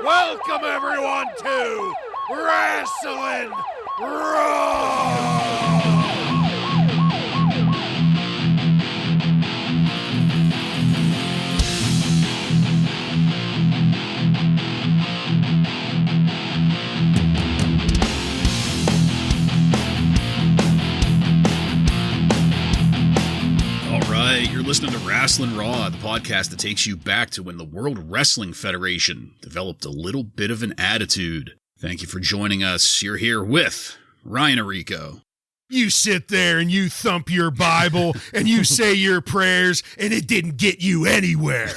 Welcome everyone to Wrasslin Raw! You're listening to Wrasslin Raw, the podcast that takes you back to when the World Wrestling Federation developed a little bit of an attitude. Thank you for joining us. You're here with Ryan Arico. You sit there and you thump your Bible and you say your prayers and it didn't get you anywhere.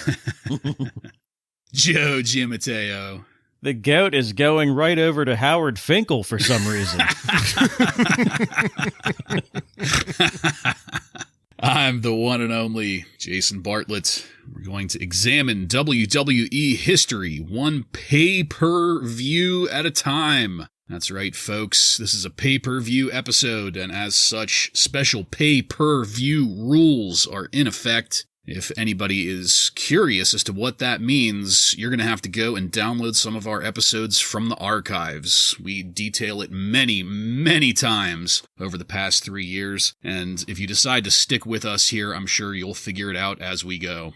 Joe Giammatteo. The goat is going right over to Howard Finkel for some reason. I'm the one and only Jason Bartlett. We're going to examine WWE history, one pay-per-view at a time. That's right, folks. This is a pay-per-view episode, and as such, special pay-per-view rules are in effect. If anybody is curious as to what that means, you're going to have to go and download some of our episodes from the archives. We detail it many, many times over the past 3 years, and if you decide to stick with us here, I'm sure you'll figure it out as we go.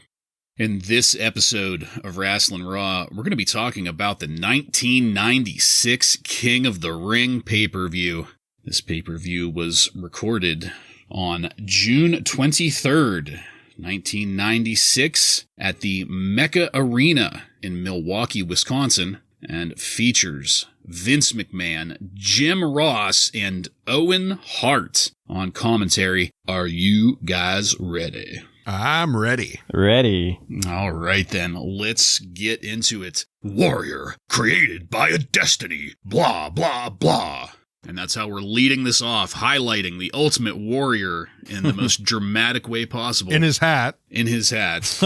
In this episode of Wrasslin Raw, we're going to be talking about the 1996 King of the Ring pay-per-view. This pay-per-view was recorded on June 23rd, 1996 at the Mecca Arena in Milwaukee, Wisconsin, and features Vince McMahon, Jim Ross, and Owen Hart on commentary. Are you guys ready? I'm ready. Ready. All right, then. Let's get into it. Warrior, created by a destiny, blah, blah, blah. And that's how we're leading this off, highlighting the Ultimate Warrior in the most dramatic way possible. In his hat. In his hat.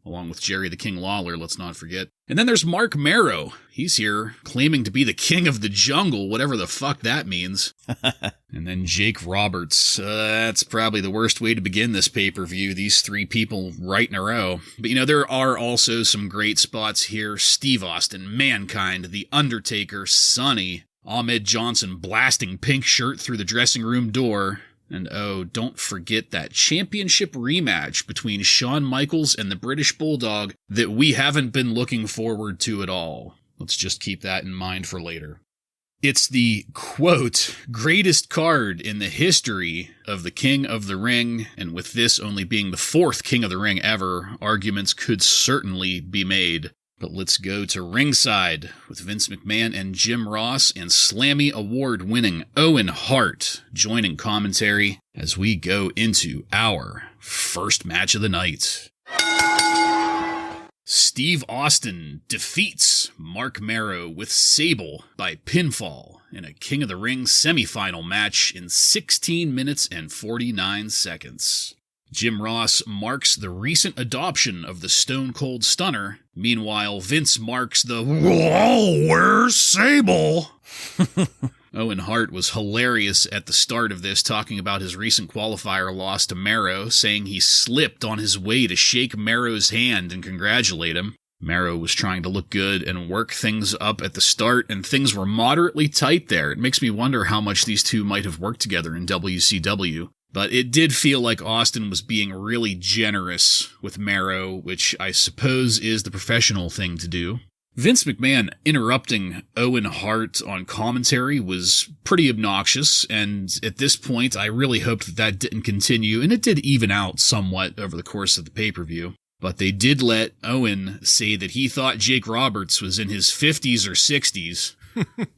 Along with Jerry the King Lawler, let's not forget. And then there's Mark Marrow. He's here claiming to be the king of the jungle, whatever the fuck that means. And then Jake Roberts. That's probably the worst way to begin this pay-per-view, these three people right in a row. But there are also some great spots here. Steve Austin, Mankind, The Undertaker, Sonny, Ahmed Johnson blasting Pink Shirt through the dressing room door. And oh, don't forget that championship rematch between Shawn Michaels and the British Bulldog that we haven't been looking forward to at all. Let's just keep that in mind for later. It's the, quote, greatest card in the history of the King of the Ring, and with this only being the fourth King of the Ring ever, arguments could certainly be made. But let's go to ringside with Vince McMahon and Jim Ross and Slammy Award-winning Owen Hart joining commentary as we go into our first match of the night. Steve Austin defeats Mark Marrow with Sable by pinfall in a King of the Ring semifinal match in 16 minutes and 49 seconds. Jim Ross marks the recent adoption of the Stone Cold Stunner. Meanwhile, Vince marks the "Whoa, where's Sable?" Owen Hart was hilarious at the start of this, talking about his recent qualifier loss to Marrow, saying he slipped on his way to shake Marrow's hand and congratulate him. Marrow was trying to look good and work things up at the start, and things were moderately tight there. It makes me wonder how much these two might have worked together in WCW. But it did feel like Austin was being really generous with Marrow, which I suppose is the professional thing to do. Vince McMahon interrupting Owen Hart on commentary was pretty obnoxious, and at this point I really hoped that didn't continue, and it did even out somewhat over the course of the pay-per-view. But they did let Owen say that he thought Jake Roberts was in his 50s or 60s,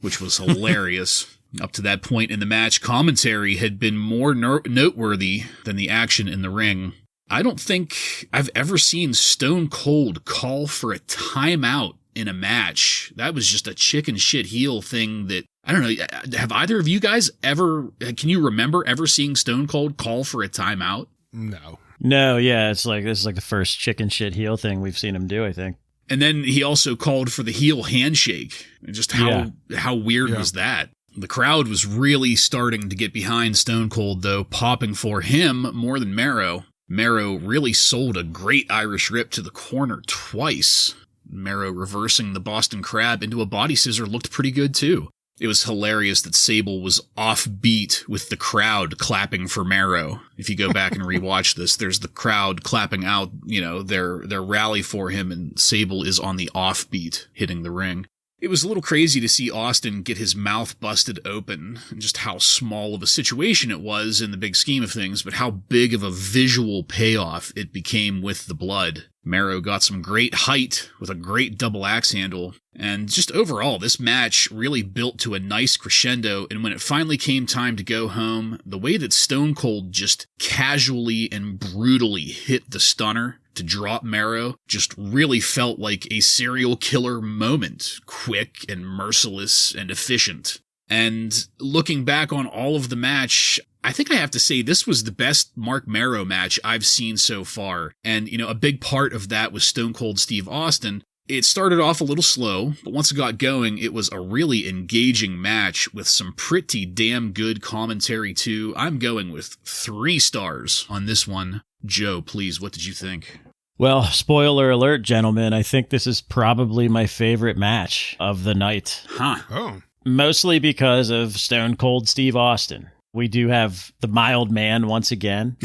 which was hilarious. Up to that point in the match, commentary had been more noteworthy than the action in the ring. I don't think I've ever seen Stone Cold call for a timeout in a match. That was just a chicken shit heel thing that, I don't know, have either of you guys ever, can you remember ever seeing Stone Cold call for a timeout? No, yeah, this is like the first chicken shit heel thing we've seen him do, I think. And then he also called for the heel handshake. Just how weird was that? The crowd was really starting to get behind Stone Cold, though, popping for him more than Marrow. Marrow really sold a great Irish rip to the corner twice. Mero reversing the Boston Crab into a body scissor looked pretty good too. It was hilarious that Sable was offbeat with the crowd clapping for Mero. If you go back and rewatch this, there's the crowd clapping out, their rally for him, and Sable is on the offbeat hitting the ring. It was a little crazy to see Austin get his mouth busted open, and just how small of a situation it was in the big scheme of things, but how big of a visual payoff it became with the blood. Mero got some great height with a great double axe handle, and just overall, this match really built to a nice crescendo, and when it finally came time to go home, the way that Stone Cold just casually and brutally hit the stunner to drop Mero just really felt like a serial killer moment, quick and merciless and efficient. And looking back on all of the match, I think I have to say this was the best Marc Mero match I've seen so far. And, a big part of that was Stone Cold Steve Austin. It started off a little slow, but once it got going, it was a really engaging match with some pretty damn good commentary too. I'm going with 3 stars on this one. Joe, please, what did you think? Well, spoiler alert, gentlemen, I think this is probably my favorite match of the night. Huh. Oh. Mostly because of Stone Cold Steve Austin. We do have the mild man once again.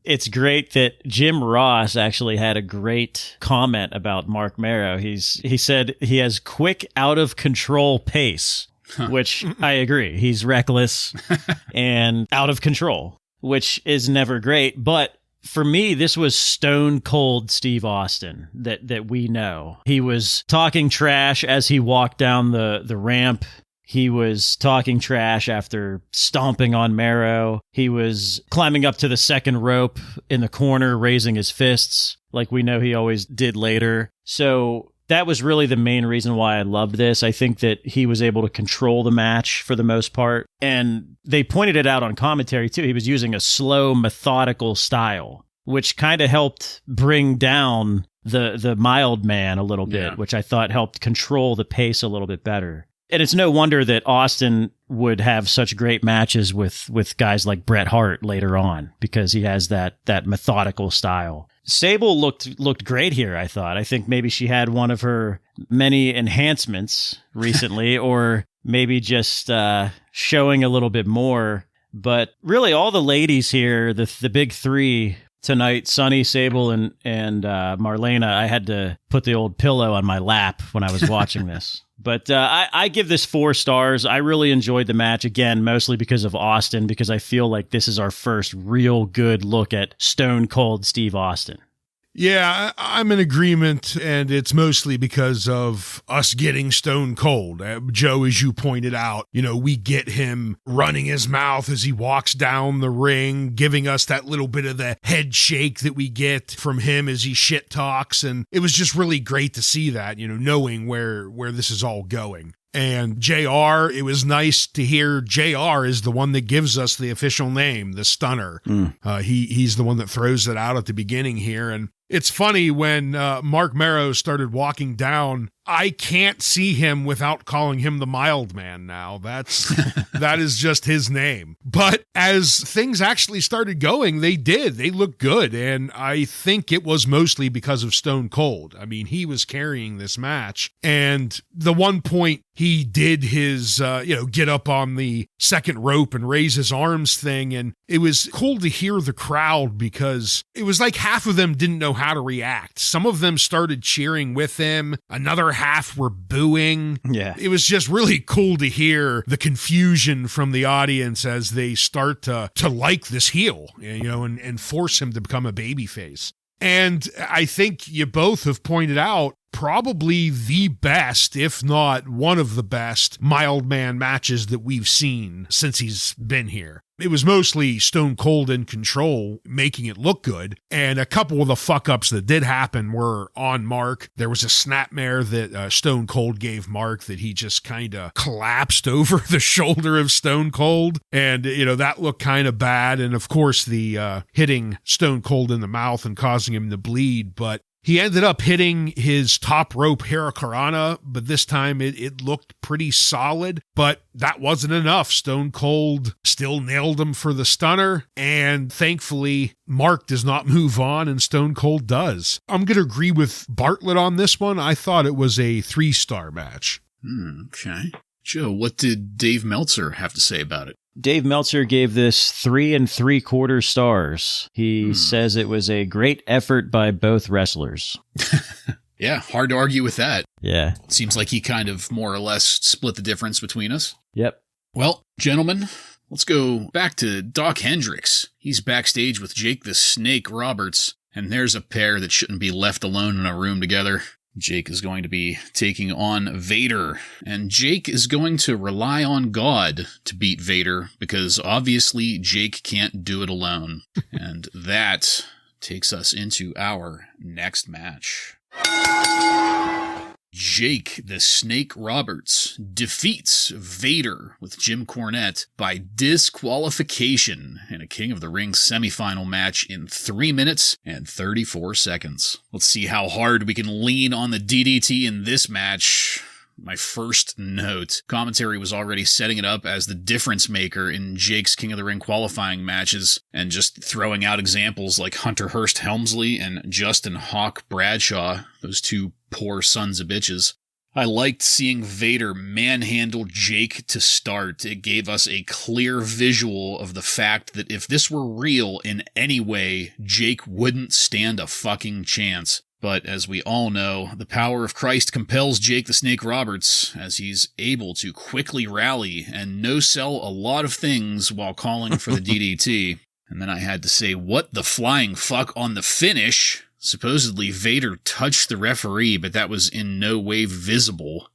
It's great that Jim Ross actually had a great comment about Marc Mero. He said he has quick, out-of-control pace, which I agree. He's reckless and out of control, which is never great. But for me, this was Stone Cold Steve Austin that we know. He was talking trash as he walked down the ramp. He was talking trash after stomping on Mero. He was climbing up to the second rope in the corner, raising his fists, like we know he always did later. So that was really the main reason why I loved this. I think that he was able to control the match for the most part. And they pointed it out on commentary too. He was using a slow, methodical style, which kind of helped bring down the mild man a little bit, which I thought helped control the pace a little bit better. And it's no wonder that Austin would have such great matches with guys like Bret Hart later on, because he has that methodical style. Sable looked great here, I thought. I think maybe she had one of her many enhancements recently, or maybe just showing a little bit more. But really, all the ladies here, the big 3 tonight, Sunny, Sable, and Marlena, I had to put the old pillow on my lap when I was watching this. But I give this 4 stars. I really enjoyed the match, again, mostly because of Austin, because I feel like this is our first real good look at Stone Cold Steve Austin. Yeah, I'm in agreement, and it's mostly because of us getting Stone Cold. Joe, as you pointed out, we get him running his mouth as he walks down the ring, giving us that little bit of the head shake that we get from him as he shit talks, and it was just really great to see that, knowing where this is all going. And JR, it was nice to hear JR is the one that gives us the official name, the Stunner. He's the one that throws it out at the beginning here. And it's funny when Marc Mero started walking down, I can't see him without calling him the Mild Man now. That is just his name. But as things actually started going, they did. They looked good. And I think it was mostly because of Stone Cold. I mean, he was carrying this match. And the one point he did his, get up on the second rope and raise his arms thing. And it was cool to hear the crowd, because it was like half of them didn't know how to react. Some of them started cheering with him. Another half were booing. Yeah. It was just really cool to hear the confusion from the audience as they start to like this heel, and force him to become a babyface. And I think you both have pointed out probably the best, if not one of the best, mild man matches that we've seen since he's been here. It was mostly Stone Cold in control, making it look good. And a couple of the fuck-ups that did happen were on Mark. There was a snapmare that Stone Cold gave Mark that he just kind of collapsed over the shoulder of Stone Cold. And, that looked kind of bad. And, of course, the hitting Stone Cold in the mouth and causing him to bleed. But He ended up hitting his top rope Hurricanrana, but this time it looked pretty solid. But that wasn't enough. Stone Cold still nailed him for the stunner, and thankfully, Mark does not move on, and Stone Cold does. I'm going to agree with Bartlett on this one. I thought it was a 3-star match. Okay. Joe, what did Dave Meltzer have to say about it? Dave Meltzer gave this 3 3/4 stars. He says it was a great effort by both wrestlers. Yeah, hard to argue with that. Yeah. Seems like he kind of more or less split the difference between us. Yep. Well, gentlemen, let's go back to Doc Hendrix. He's backstage with Jake the Snake Roberts, and there's a pair that shouldn't be left alone in a room together. Jake is going to be taking on Vader, and Jake is going to rely on God to beat Vader because obviously Jake can't do it alone. And that takes us into our next match. Jake the Snake Roberts defeats Vader with Jim Cornette by disqualification in a King of the Ring semifinal match in 3 minutes and 34 seconds. Let's see how hard we can lean on the DDT in this match. My first note, commentary was already setting it up as the difference maker in Jake's King of the Ring qualifying matches, and just throwing out examples like Hunter Hearst Helmsley and Justin Hawk Bradshaw, those two poor sons of bitches. I liked seeing Vader manhandle Jake to start. It gave us a clear visual of the fact that if this were real in any way, Jake wouldn't stand a fucking chance. But as we all know, the power of Christ compels Jake the Snake Roberts, as he's able to quickly rally and no-sell a lot of things while calling for the DDT. And then I had to say, what the flying fuck on the finish? Supposedly Vader touched the referee, but that was in no way visible.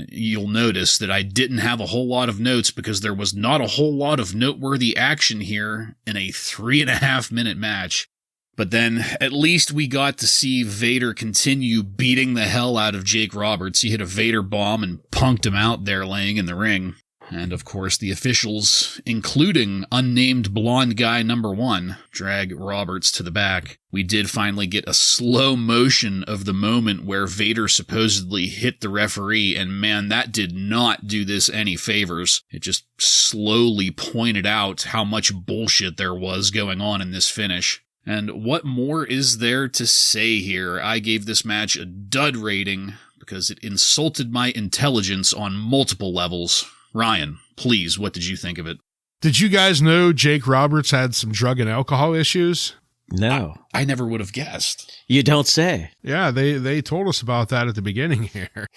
You'll notice that I didn't have a whole lot of notes because there was not a whole lot of noteworthy action here in a 3.5-minute match. But then, at least we got to see Vader continue beating the hell out of Jake Roberts. He hit a Vader bomb and punked him out there laying in the ring. And of course, the officials, including unnamed blonde guy number 1, drag Roberts to the back. We did finally get a slow motion of the moment where Vader supposedly hit the referee, and man, that did not do this any favors. It just slowly pointed out how much bullshit there was going on in this finish. And what more is there to say here? I gave this match a dud rating because it insulted my intelligence on multiple levels. Ryan, please, what did you think of it? Did you guys know Jake Roberts had some drug and alcohol issues? No. I never would have guessed. You don't say. Yeah, they told us about that at the beginning here.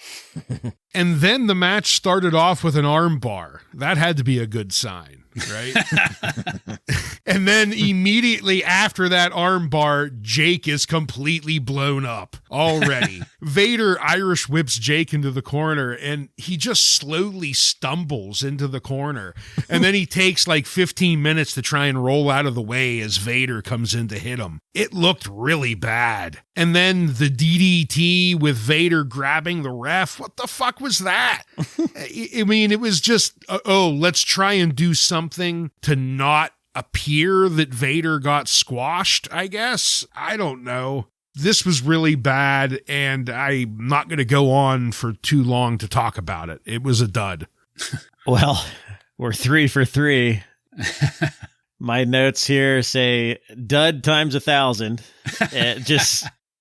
And then the match started off with an arm bar. That had to be a good sign, right? And then immediately after that arm bar, Jake is completely blown up already. Vader Irish whips Jake into the corner, and he just slowly stumbles into the corner. And then he takes like 15 minutes to try and roll out of the way as Vader comes in to hit him. It looked really bad. And then the DDT with Vader grabbing the ref. What the fuck was that? I mean, it was just, let's try and do something to not appear that Vader got squashed, I guess. I don't know. This was really bad, and I'm not going to go on for too long to talk about it. It was a dud. Well, we're 3 for 3. My notes here say dud times 1,000.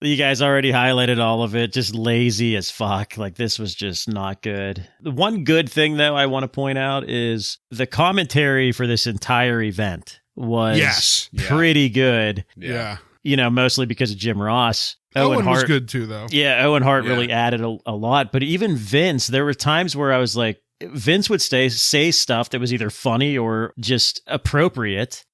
You guys already highlighted all of it. Just lazy as fuck. Like, this was just not good. The one good thing, though, I want to point out is the commentary for this entire event was pretty good. Yeah. You know, mostly because of Jim Ross. Owen Hart was good, too, though. Yeah, Owen Hart really added a lot. But even Vince, there were times where I was like, Vince would say stuff that was either funny or just appropriate.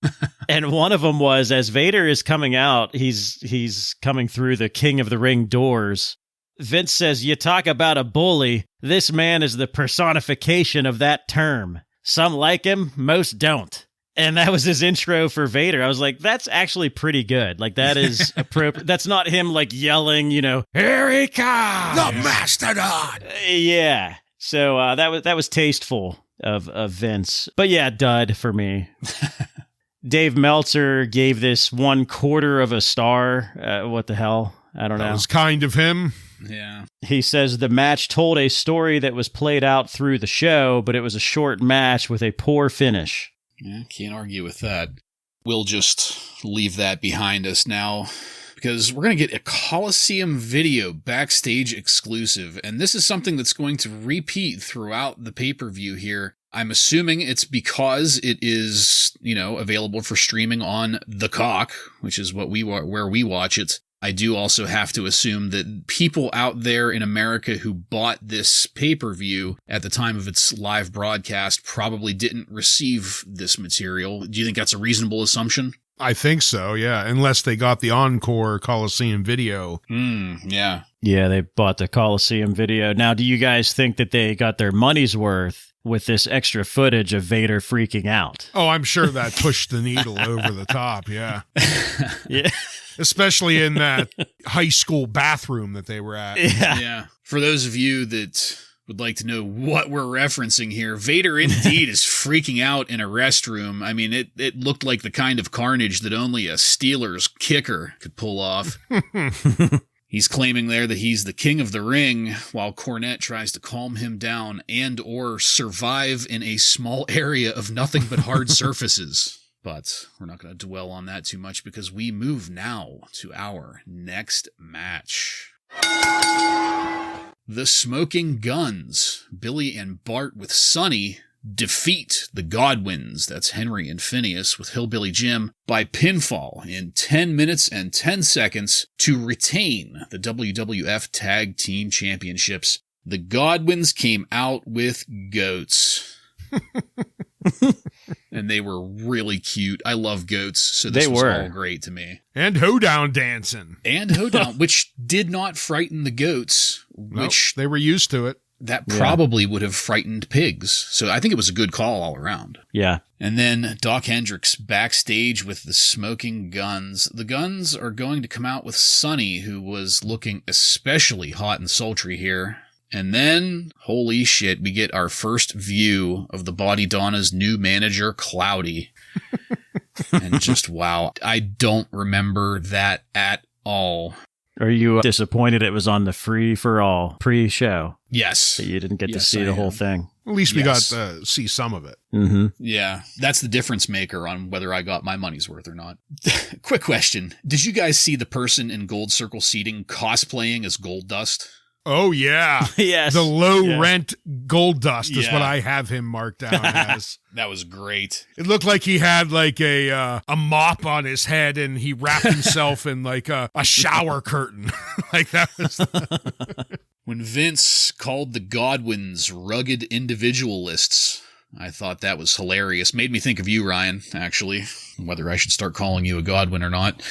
And one of them was, as Vader is coming out, he's coming through the King of the Ring doors. Vince says, "You talk about a bully. This man is the personification of that term. Some like him, most don't." And that was his intro for Vader. I was like, that's actually pretty good. Like, that is appropriate. That's not him like yelling, "Here he comes, the Mastodon." Yeah. So that was tasteful of Vince. But yeah, dud for me. Dave Meltzer gave this 1/4 of a star. What the hell? I don't know. That was kind of him. Yeah. He says the match told a story that was played out through the show, but it was a short match with a poor finish. Yeah, can't argue with that. We'll just leave that behind us now, because we're going to get a Coliseum video backstage exclusive, and this is something that's going to repeat throughout the pay-per-view here. I'm assuming it's because it is, available for streaming on The Cock, which is where we watch it. I do also have to assume that people out there in America who bought this pay-per-view at the time of its live broadcast probably didn't receive this material. Do you think that's a reasonable assumption? I think so, yeah, unless they got the Encore Coliseum video. Yeah. Yeah, they bought the Coliseum video. Now, do you guys think that they got their money's worth with this extra footage of Vader freaking out? Oh, I'm sure that pushed the needle over the top, yeah. Yeah. Especially in that high school bathroom that they were at. Yeah. For those of you that would like to know what we're referencing here, Vader indeed is freaking out in a restroom. I mean, it looked like the kind of carnage that only a Steelers kicker could pull off. He's claiming there that he's the king of the ring, while Cornette tries to calm him down and or survive in a small area of nothing but hard surfaces. But we're not going to dwell on that too much, because we move now to our next match. The Smoking Guns, Billy and Bart with Sonny, defeat the Godwins, that's Henry and Phineas with Hillbilly Jim, by pinfall in 10 minutes and 10 seconds to retain the WWF Tag Team Championships. The Godwins came out with goats. And they were really cute. I love goats, so this was all great to me. And hoedown dancing. And hoedown, which did not frighten the goats, which they were used to it. That probably would have frightened pigs. So I think it was a good call all around. Yeah. And then Doc Hendrix backstage with the Smoking Guns. The Guns are going to come out with Sonny, who was looking especially hot and sultry here. And then, holy shit, we get our first view of the Body Donna's new manager, Cloudy. And just, wow, I don't remember that at all. Are you disappointed it was on the free-for-all pre-show? Yes. That you didn't get to see the whole thing? At least we got to see some of it. Mm-hmm. Yeah, that's the difference maker on whether I got my money's worth or not. Quick question. Did you guys see the person in Gold Circle seating cosplaying as Goldust? Oh, yeah. Yes. The low-rent Goldust is what I have him marked down as. That was great. It looked like he had like a mop on his head and he wrapped himself in like a shower curtain. Like that was... When Vince called the Godwins rugged individualists, I thought that was hilarious. Made me think of you, Ryan, actually. Whether I should start calling you a Godwin or not.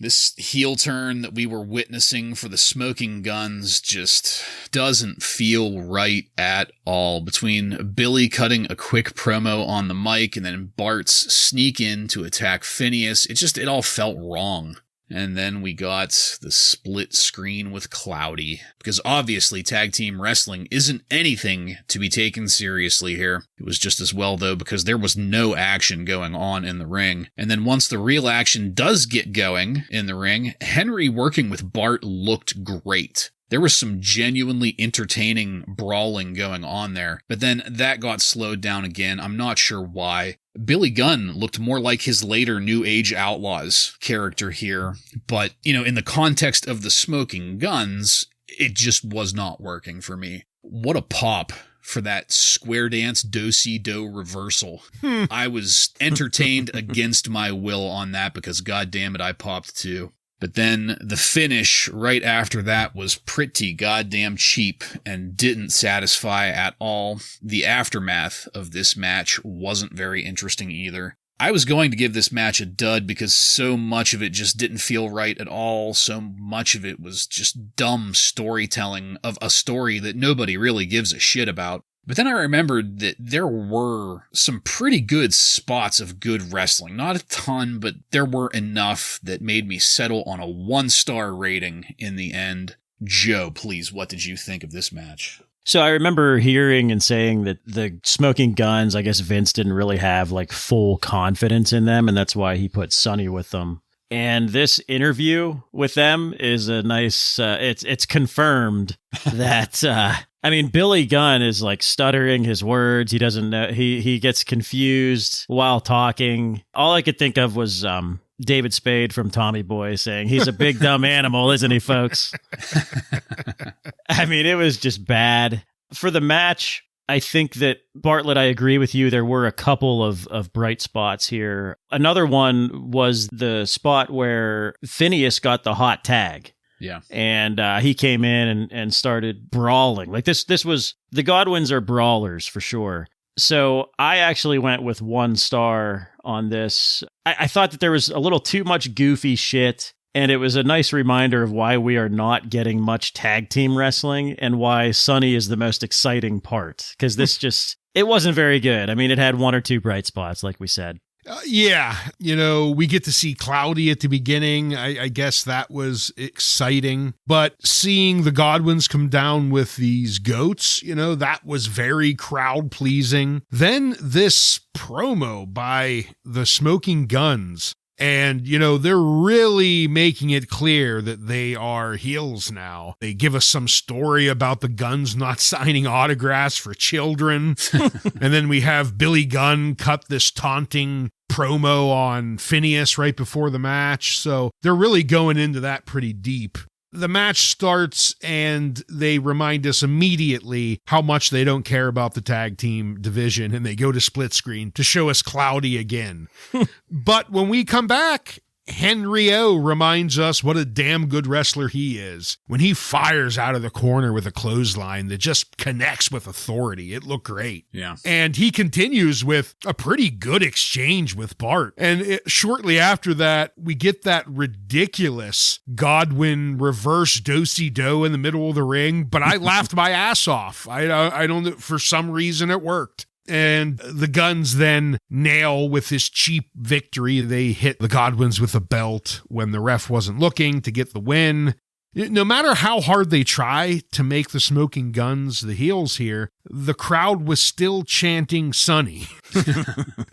This heel turn that we were witnessing for the Smoking Guns just doesn't feel right at all. Between Billy cutting a quick promo on the mic and then Bart's sneak in to attack Phineas, it all felt wrong. And then we got the split screen with Cloudy, because obviously tag team wrestling isn't anything to be taken seriously here. It was just as well, though, because there was no action going on in the ring. And then once the real action does get going in the ring, Henry working with Bart looked great. There was some genuinely entertaining brawling going on there, but then that got slowed down again. I'm not sure why. Billy Gunn looked more like his later New Age Outlaws character here, but, in the context of the Smoking Guns, it just was not working for me. What a pop for that square dance do-si-do reversal. I was entertained against my will on that because, goddammit, I popped too. But then the finish right after that was pretty goddamn cheap and didn't satisfy at all. The aftermath of this match wasn't very interesting either. I was going to give this match a dud because so much of it just didn't feel right at all. So much of it was just dumb storytelling of a story that nobody really gives a shit about. But then I remembered that there were some pretty good spots of good wrestling. Not a ton, but there were enough that made me settle on a 1-star rating in the end. Joe, please, what did you think of this match? So I remember hearing and saying that the Smoking Guns, I guess Vince didn't really have like full confidence in them, and that's why he put Sonny with them. And this interview with them is a nice, it's confirmed that, Billy Gunn is like stuttering his words. He doesn't know, he gets confused while talking. All I could think of was, David Spade from Tommy Boy saying, he's a big dumb animal, isn't he, folks? It was just bad. For the match, I think that, Bartlett, I agree with you. There were a couple of bright spots here. Another one was the spot where Phineas got the hot tag. Yeah. And he came in and started brawling. Like this was, the Godwins are brawlers for sure. So I actually went with 1 star on this. I thought that there was a little too much goofy shit. And it was a nice reminder of why we are not getting much tag team wrestling and why Sunny is the most exciting part. Because this just, it wasn't very good. It had 1 or 2 bright spots, like we said. We get to see Cloudy at the beginning. I guess that was exciting. But seeing the Godwins come down with these goats, that was very crowd pleasing. Then this promo by the Smoking Guns. And, they're really making it clear that they are heels now. They give us some story about the Guns not signing autographs for children. And then we have Billy Gunn cut this taunting promo on Phineas right before the match. So they're really going into that pretty deep. The match starts and they remind us immediately how much they don't care about the tag team division, and they go to split screen to show us Cloudy again. But when we come back, Henry O reminds us what a damn good wrestler he is. When he fires out of the corner with a clothesline that just connects with authority, it looked great. Yeah. And he continues with a pretty good exchange with Bart. And shortly after that, we get that ridiculous Godwin reverse do-si-do in the middle of the ring, but I laughed my ass off. I don't know, for some reason it worked. And the Guns then nail with this cheap victory. They hit the Godwins with a belt when the ref wasn't looking to get the win. No matter how hard they try to make the Smoking Guns the heels here, the crowd was still chanting Sunny.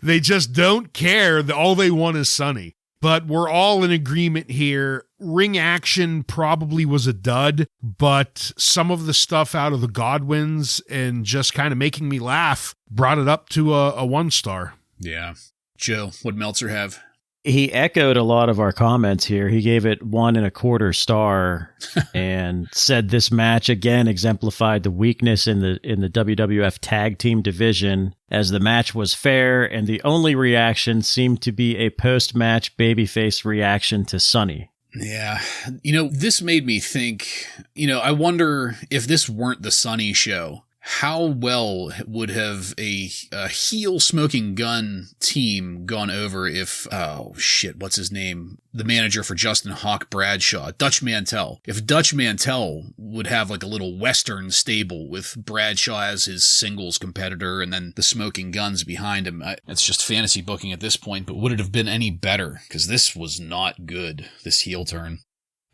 They just don't care. All they want is Sunny. But we're all in agreement here. Ring action probably was a dud, but some of the stuff out of the Godwins and just kind of making me laugh brought it up to a 1 star. Yeah. Joe, what'd Meltzer have? He echoed a lot of our comments here. He gave it 1.25 star and said this match again exemplified the weakness in the WWF tag team division, as the match was fair and the only reaction seemed to be a post-match babyface reaction to Sunny. Yeah. This made me think, I wonder if this weren't the Sunny show, how well would have a heel Smoking Gun team gone over if, what's his name? The manager for Justin Hawk Bradshaw, Dutch Mantel. If Dutch Mantel would have like a little Western stable with Bradshaw as his singles competitor and then the Smoking Guns behind him. It's just fantasy booking at this point, but would it have been any better? Because this was not good, this heel turn.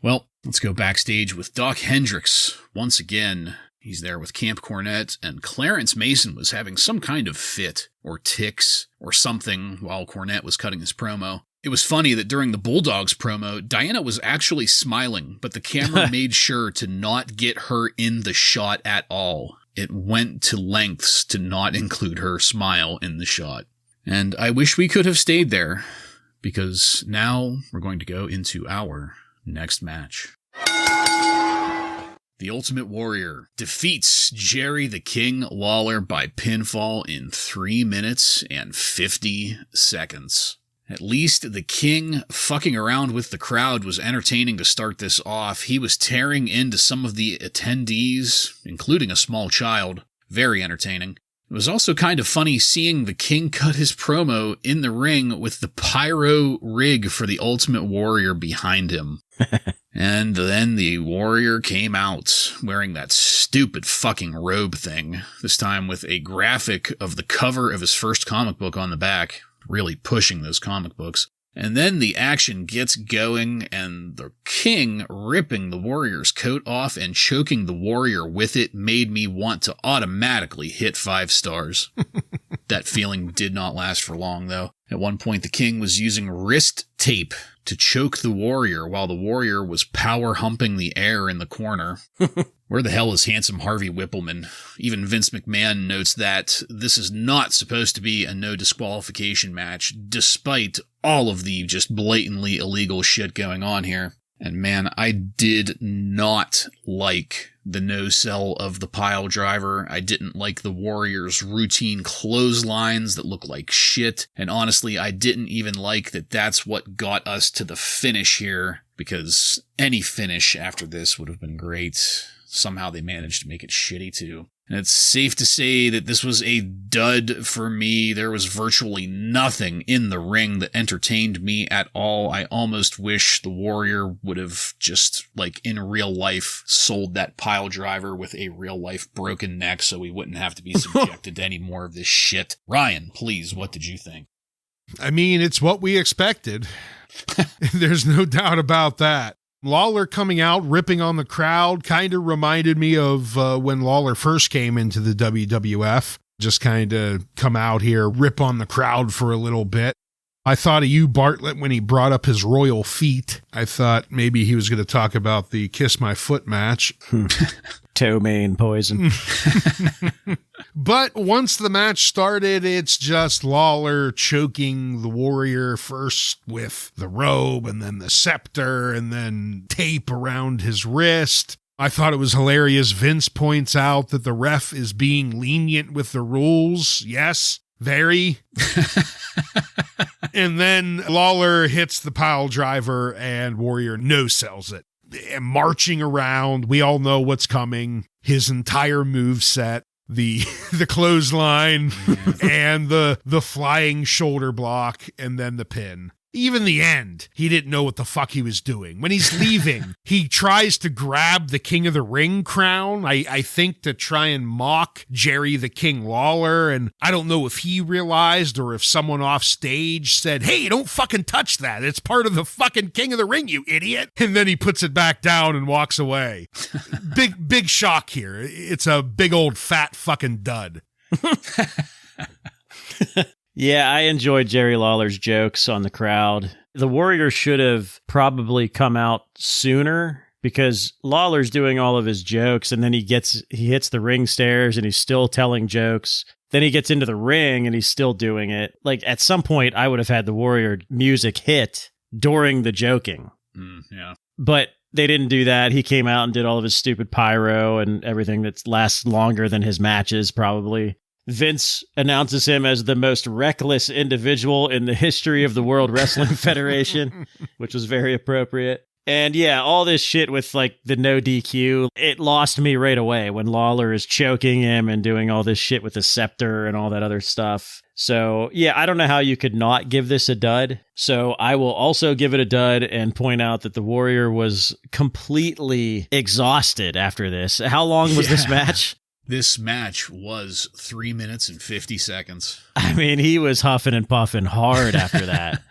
Well, let's go backstage with Doc Hendrix once again. He's there with Camp Cornette, and Clarence Mason was having some kind of fit, or tics, or something while Cornette was cutting his promo. It was funny that during the Bulldogs promo, Diana was actually smiling, but the camera made sure to not get her in the shot at all. It went to lengths to not include her smile in the shot. And I wish we could have stayed there, because now we're going to go into our next match. The Ultimate Warrior defeats Jerry the King Lawler by pinfall in 3 minutes and 50 seconds. At least the King fucking around with the crowd was entertaining to start this off. He was tearing into some of the attendees, including a small child. Very entertaining. It was also kind of funny seeing the King cut his promo in the ring with the pyro rig for the Ultimate Warrior behind him. And then the Warrior came out wearing that stupid fucking robe thing, this time with a graphic of the cover of his first comic book on the back, really pushing those comic books. And then the action gets going, and the King ripping the Warrior's coat off and choking the Warrior with it made me want to automatically hit 5 stars. That feeling did not last for long, though. At one point, the King was using wrist tape to choke the Warrior while the Warrior was power humping the air in the corner. Where the hell is handsome Harvey Whippleman? Even Vince McMahon notes that this is not supposed to be a no disqualification match, despite all of the just blatantly illegal shit going on here. And man, I did not like the no-sell of the pile driver. I didn't like the Warrior's routine clotheslines that look like shit. And honestly, I didn't even like that that's what got us to the finish here, because any finish after this would have been great. Somehow they managed to make it shitty too. And it's safe to say that this was a dud for me. There was virtually nothing in the ring that entertained me at all. I almost wish the Warrior would have just, like in real life, sold that pile driver with a real life broken neck so we wouldn't have to be subjected to any more of this shit. Ryan, please, what did you think? I mean, it's what we expected. There's no doubt about that. Lawler coming out, ripping on the crowd, kind of reminded me of when Lawler first came into the WWF. Just kind of come out here, rip on the crowd for a little bit. I thought of you, Bartlett, when he brought up his royal feet. I thought maybe he was going to talk about the Kiss My Foot match. Toe mane poison. But once the match started, it's just Lawler choking the Warrior first with the robe and then the scepter and then tape around his wrist. I thought it was hilarious. Vince points out that the ref is being lenient with the rules. Yes, very. And then Lawler hits the pile driver and Warrior no-sells it. And marching around, we all know what's coming. His entire moveset, the clothesline and the flying shoulder block and then the pin. Even the end, he didn't know what the fuck he was doing. When he's leaving, he tries to grab the King of the Ring crown, I think to try and mock Jerry the King Lawler, and I don't know if he realized or if someone off stage said, hey, don't fucking touch that. It's part of the fucking King of the Ring, you idiot. And then he puts it back down and walks away. Big shock here. It's a big old fat fucking dud. Yeah, I enjoyed Jerry Lawler's jokes on the crowd. The Warrior should have probably come out sooner because Lawler's doing all of his jokes and then he hits the ring stairs and he's still telling jokes. Then he gets into the ring and he's still doing it. Like at some point I would have had the Warrior music hit during the joking. Yeah. But they didn't do that. He came out and did all of his stupid pyro and everything that lasts longer than his matches probably. Vince announces him as the most reckless individual in the history of the World Wrestling Federation, which was very appropriate. And yeah, all this shit with like the no DQ, it lost me right away when Lawler is choking him and doing all this shit with the scepter and all that other stuff. So yeah, I don't know how you could not give this a dud. So I will also give it a dud and point out that the Warrior was completely exhausted after this. How long was this match? This match was 3 minutes and 50 seconds. I mean, he was huffing and puffing hard after that.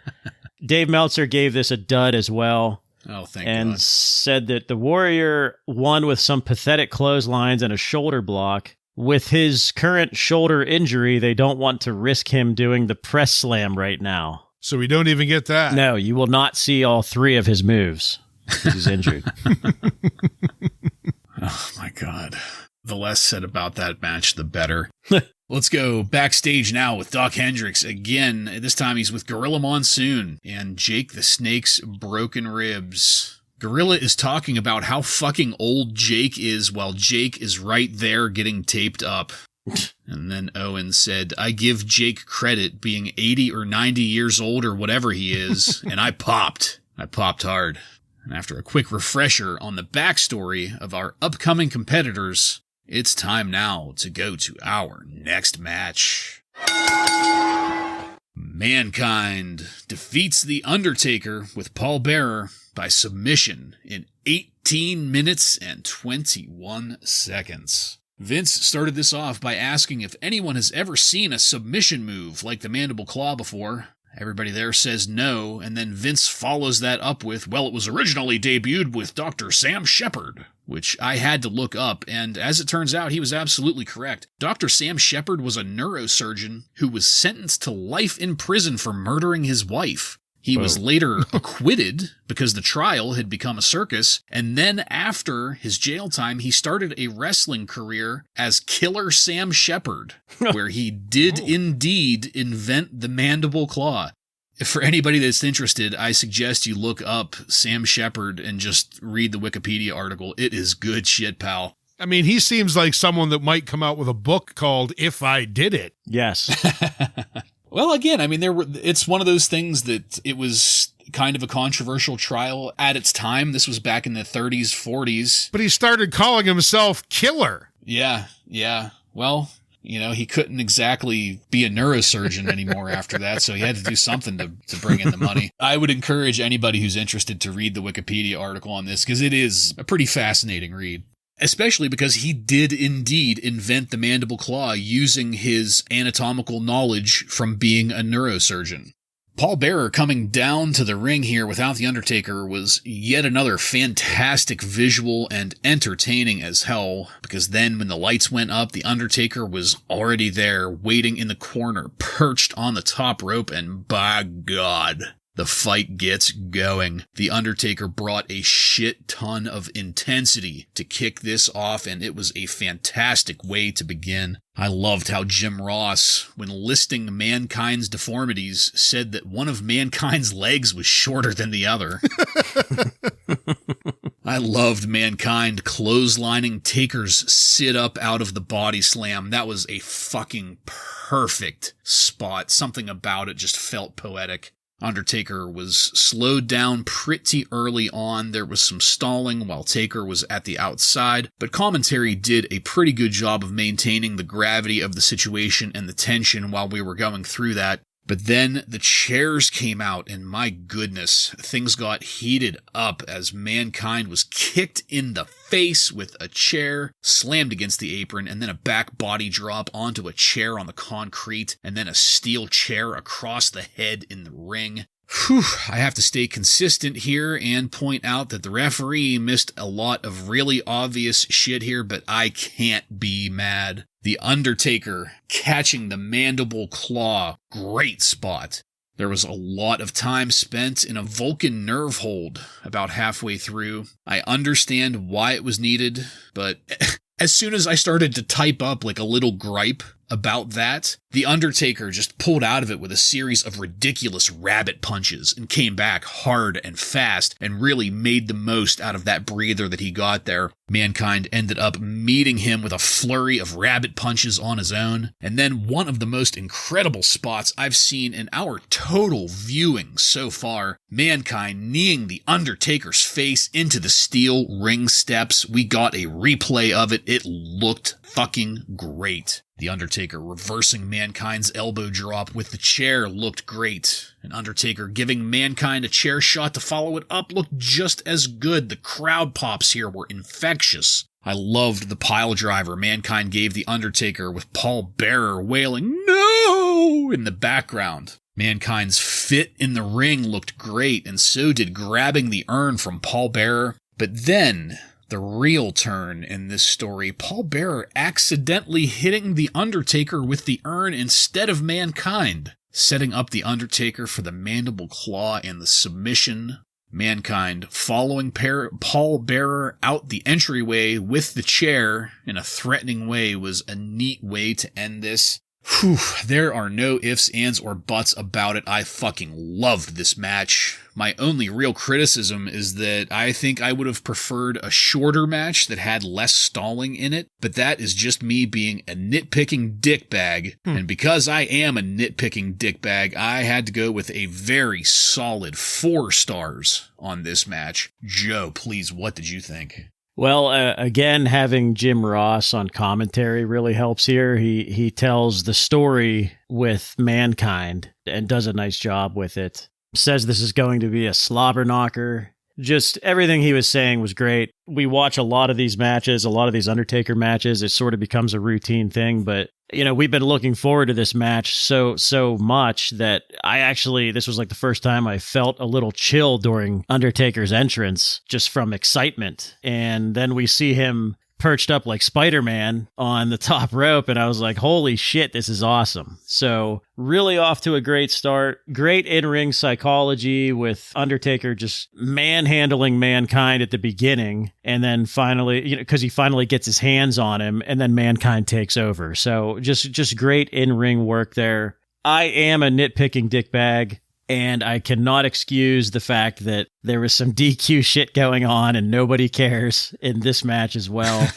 Dave Meltzer gave this a dud as well. Oh, thank and God. Said that the Warrior won with some pathetic clotheslines and a shoulder block. With his current shoulder injury, they don't want to risk him doing the press slam right now. So we don't even get that. No, you will not see all three of his moves because he's injured. Oh, my God. The less said about that match, the better. Let's go backstage now with Doc Hendrix again. This time he's with Gorilla Monsoon and Jake the Snake's Broken Ribs. Gorilla is talking about how fucking old Jake is while Jake is right there getting taped up. And then Owen said, I give Jake credit being 80 or 90 years old or whatever he is, and I popped. I popped hard. And after a quick refresher on the backstory of our upcoming competitors, it's time now to go to our next match. Mankind defeats The Undertaker with Paul Bearer by submission in 18 minutes and 21 seconds. Vince started this off by asking if anyone has ever seen a submission move like the Mandible Claw before. Everybody there says no, and then Vince follows that up with, well, it was originally debuted with Dr. Sam Shepard. which I had to look up, and as it turns out, he was absolutely correct. Dr. Sam Shepard was a neurosurgeon who was sentenced to life in prison for murdering his wife. He was later acquitted because the trial had become a circus, and then after his jail time, he started a wrestling career as Killer Sam Shepard, where he did indeed invent the mandible claw. For anybody that's interested, I suggest you look up Sam Shepard and just read the Wikipedia article. It is good shit, pal. I mean, he seems like someone that might come out with a book called If I Did It. Yes. Well, again, I mean, it's one of those things that it was kind of a controversial trial at its time. This was back in the 30s, 40s. But he started calling himself Killer. Yeah. Well, he couldn't exactly be a neurosurgeon anymore after that, so he had to do something to bring in the money. I would encourage anybody who's interested to read the Wikipedia article on this, because it is a pretty fascinating read. Especially because he did indeed invent the mandible claw using his anatomical knowledge from being a neurosurgeon. Paul Bearer coming down to the ring here without The Undertaker was yet another fantastic visual and entertaining as hell, because then when the lights went up, The Undertaker was already there, waiting in the corner, perched on the top rope, and by God, the fight gets going. The Undertaker brought a shit ton of intensity to kick this off, and it was a fantastic way to begin. I loved how Jim Ross, when listing Mankind's deformities, said that one of Mankind's legs was shorter than the other. I loved Mankind clotheslining Taker's sit-up out of the body slam. That was a fucking perfect spot. Something about it just felt poetic. Undertaker was slowed down pretty early on. There was some stalling while Taker was at the outside, but commentary did a pretty good job of maintaining the gravity of the situation and the tension while we were going through that. But then the chairs came out, and my goodness, things got heated up as Mankind was kicked in the face with a chair, slammed against the apron, and then a back body drop onto a chair on the concrete, and then a steel chair across the head in the ring. Whew, I have to stay consistent here and point out that the referee missed a lot of really obvious shit here, but I can't be mad. The Undertaker catching the mandible claw. Great spot. There was a lot of time spent in a Vulcan nerve hold about halfway through. I understand why it was needed, but as soon as I started to type up like a little gripe about that, The Undertaker just pulled out of it with a series of ridiculous rabbit punches and came back hard and fast and really made the most out of that breather that he got there. Mankind ended up meeting him with a flurry of rabbit punches on his own, and then one of the most incredible spots I've seen in our total viewing so far, Mankind kneeing The Undertaker's face into the steel ring steps. We got a replay of it. It looked fucking great. The Undertaker reversing Mankind's elbow drop with the chair looked great. And Undertaker giving Mankind a chair shot to follow it up looked just as good. The crowd pops here were infectious. I loved the pile driver Mankind gave The Undertaker with Paul Bearer wailing, "No!" in the background. Mankind's fit in the ring looked great, and so did grabbing the urn from Paul Bearer. But then the real turn in this story, Paul Bearer accidentally hitting The Undertaker with the urn instead of Mankind, setting up The Undertaker for the mandible claw and the submission. Mankind following Paul Bearer out the entryway with the chair in a threatening way was a neat way to end this. Whew, there are no ifs, ands, or buts about it. I fucking loved this match. My only real criticism is that I think I would have preferred a shorter match that had less stalling in it, but that is just me being a nitpicking dickbag, and because I am a nitpicking dickbag, I had to go with a very solid 4 stars on this match. Joe, please, what did you think? Well, again, having Jim Ross on commentary really helps here. He tells the story with Mankind and does a nice job with it. Says this is going to be a slobber knocker. Just everything he was saying was great. We watch a lot of these matches, a lot of these Undertaker matches. It sort of becomes a routine thing, but we've been looking forward to this match so much that this was like the first time I felt a little chill during Undertaker's entrance, just from excitement. And then we see him perched up like Spider-Man on the top rope, and I was like, holy shit, this is awesome. So really off to a great start. Great in-ring psychology with Undertaker just manhandling Mankind at the beginning, and then finally, because he finally gets his hands on him, and then Mankind takes over. So just great in-ring work there. I am a nitpicking dickbag, and I cannot excuse the fact that there was some DQ shit going on and nobody cares in this match as well.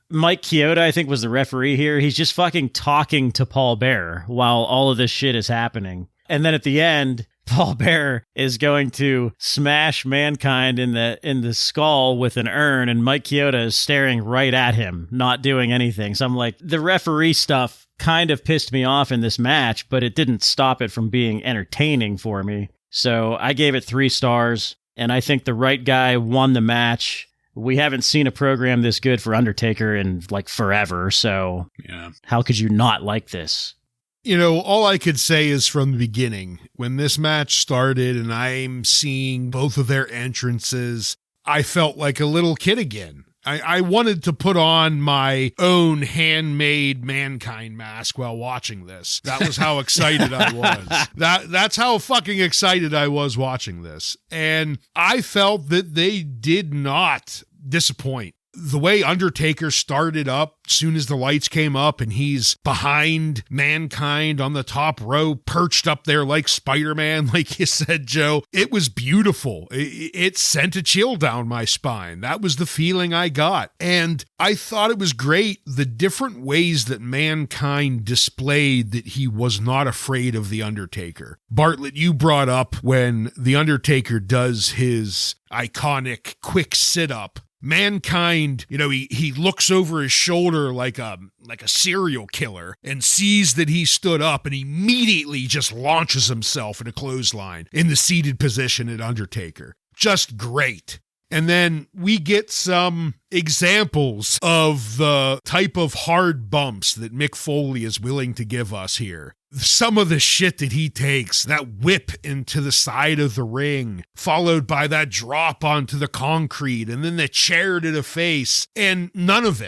Mike Chioda, I think, was the referee here. He's just fucking talking to Paul Bearer while all of this shit is happening. And then at the end, Paul Bearer is going to smash Mankind in the skull with an urn, and Mike Chioda is staring right at him, not doing anything. So I'm like, the referee stuff kind of pissed me off in this match, but it didn't stop it from being entertaining for me. So I gave it 3 stars, and I think the right guy won the match. We haven't seen a program this good for Undertaker in like forever, so yeah. How could you not like this? All I could say is from the beginning, when this match started and I'm seeing both of their entrances, I felt like a little kid again. I wanted to put on my own handmade Mankind mask while watching this. That was how excited I was. That's how fucking excited I was watching this. And I felt that they did not disappoint. The way Undertaker started up, soon as the lights came up and he's behind Mankind on the top row, perched up there like Spider-Man, like you said, Joe, it was beautiful. It sent a chill down my spine. That was the feeling I got. And I thought it was great, the different ways that Mankind displayed that he was not afraid of the Undertaker. Bartlett, you brought up when the Undertaker does his iconic quick sit-up. Mankind, he looks over his shoulder like a serial killer and sees that he stood up and immediately just launches himself in a clothesline in the seated position at Undertaker. Just great. And then we get some examples of the type of hard bumps that Mick Foley is willing to give us here. Some of the shit that he takes, that whip into the side of the ring, followed by that drop onto the concrete, and then the chair to the face, and none of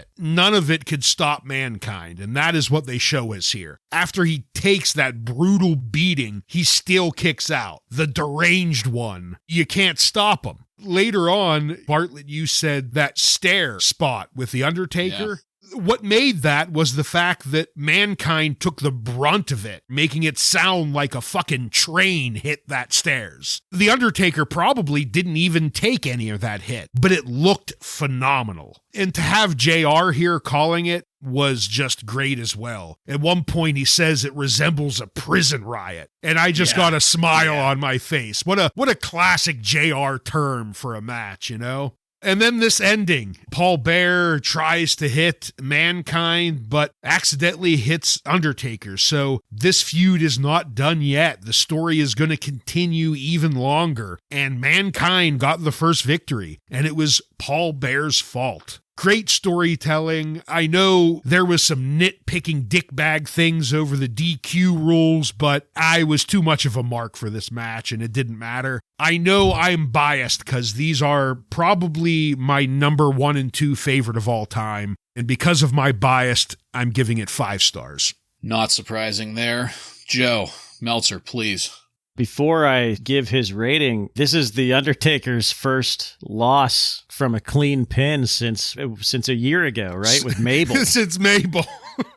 it could stop Mankind, and that is what they show us here. After he takes that brutal beating, he still kicks out. The deranged one. You can't stop him. Later on, Bartlett, you said that stair spot with The Undertaker. Yeah. What made that was the fact that Mankind took the brunt of it, making it sound like a fucking train hit that stairs. The Undertaker probably didn't even take any of that hit, but it looked phenomenal. And to have JR here calling it was just great as well. At one point, he says it resembles a prison riot, and I just got a smile on my face. What a classic JR term for a match, And then this ending, Paul Bearer tries to hit Mankind, but accidentally hits Undertaker. So this feud is not done yet. The story is going to continue even longer. And Mankind got the first victory, and it was Paul Bearer's fault. Great storytelling. I know there was some nitpicking dickbag things over the DQ rules, but I was too much of a mark for this match, and it didn't matter. I know I'm biased because these are probably my number 1 and 2 favorite of all time, and because of my bias, I'm giving it 5 stars. Not surprising there. Joe, Meltzer, please. Before I give his rating, this is the Undertaker's first loss from a clean pin since a year ago, right? With Mabel. Since Mabel.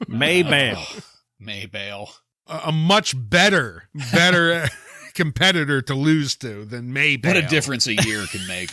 Maybale. A much better competitor to lose to than Maybale. What a difference a year can make.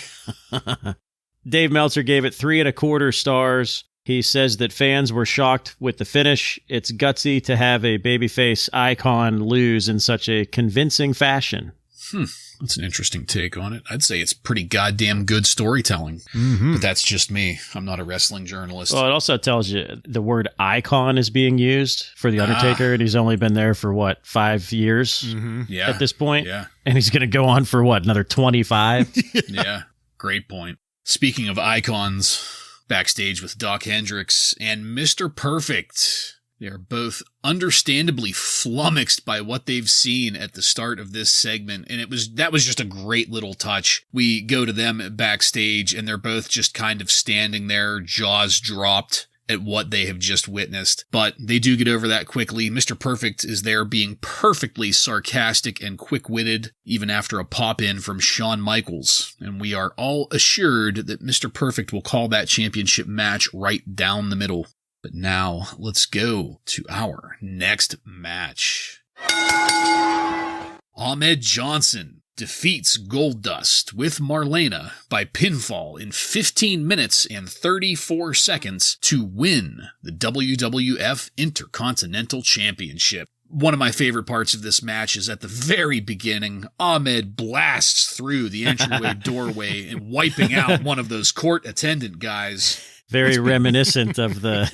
Dave Meltzer gave it 3.25 stars. He says that fans were shocked with the finish. It's gutsy to have a babyface icon lose in such a convincing fashion. That's an interesting take on it. I'd say it's pretty goddamn good storytelling. But that's just me. I'm not a wrestling journalist. Well, it also tells you the word icon is being used for The Undertaker, and he's only been there for, 5 years at this point? Yeah. And he's going to go on for, another 25? Yeah, great point. Speaking of icons, backstage with Doc Hendrix and Mr. Perfect. They are both understandably flummoxed by what they've seen at the start of this segment, and that was just a great little touch. We go to them backstage, and they're both just kind of standing there, jaws dropped at what they have just witnessed. But they do get over that quickly. Mr. Perfect is there being perfectly sarcastic and quick-witted, even after a pop-in from Shawn Michaels. And we are all assured that Mr. Perfect will call that championship match right down the middle. But now, let's go to our next match. Ahmed Johnson defeats Goldust with Marlena by pinfall in 15 minutes and 34 seconds to win the WWF Intercontinental Championship. One of my favorite parts of this match is at the very beginning, Ahmed blasts through the entryway doorway and wiping out one of those court attendant guys. Very reminiscent of the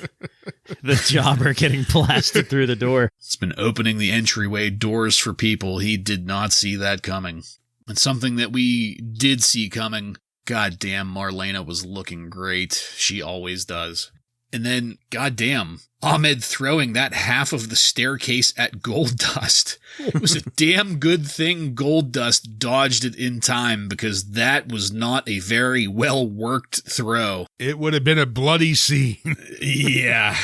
jobber getting blasted through the door. It's been opening the entryway doors for people. He did not see that coming. And something that we did see coming, goddamn, Marlena was looking great. She always does. And then, goddamn, Ahmed throwing that half of the staircase at Goldust. It was a damn good thing Goldust dodged it in time, because that was not a very well-worked throw. It would have been a bloody scene. Yeah.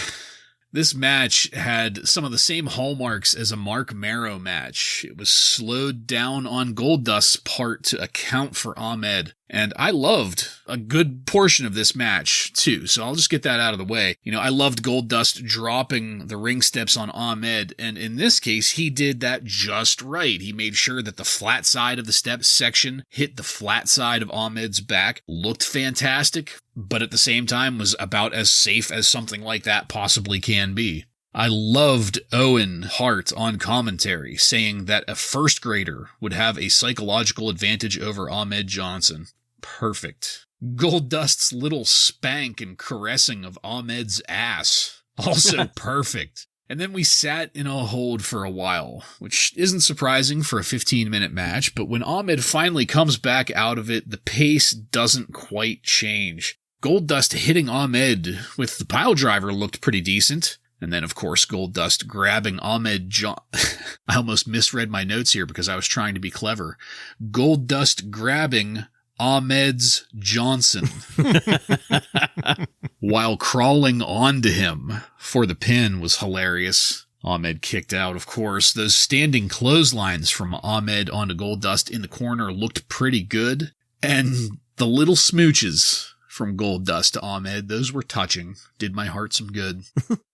This match had some of the same hallmarks as a Mark Marrow match. It was slowed down on Goldust's part to account for Ahmed. And I loved a good portion of this match, too. So I'll just get that out of the way. I loved Goldust dropping the ring steps on Ahmed. And in this case, he did that just right. He made sure that the flat side of the steps section hit the flat side of Ahmed's back. Looked fantastic, but at the same time was about as safe as something like that possibly can be. I loved Owen Hart on commentary saying that a first grader would have a psychological advantage over Ahmed Johnson. Perfect. Goldust's little spank and caressing of Ahmed's ass. Also perfect. And then we sat in a hold for a while, which isn't surprising for a 15-minute match, but when Ahmed finally comes back out of it, the pace doesn't quite change. Goldust hitting Ahmed with the piledriver looked pretty decent. And then, of course, Goldust grabbing Ahmed I almost misread my notes here because I was trying to be clever. Goldust grabbing Ahmed's Johnson while crawling onto him for the pin was hilarious. Ahmed kicked out, of course. Those standing clotheslines from Ahmed onto Goldust in the corner looked pretty good. And the little smooches from Goldust to Ahmed, those were touching. Did my heart some good.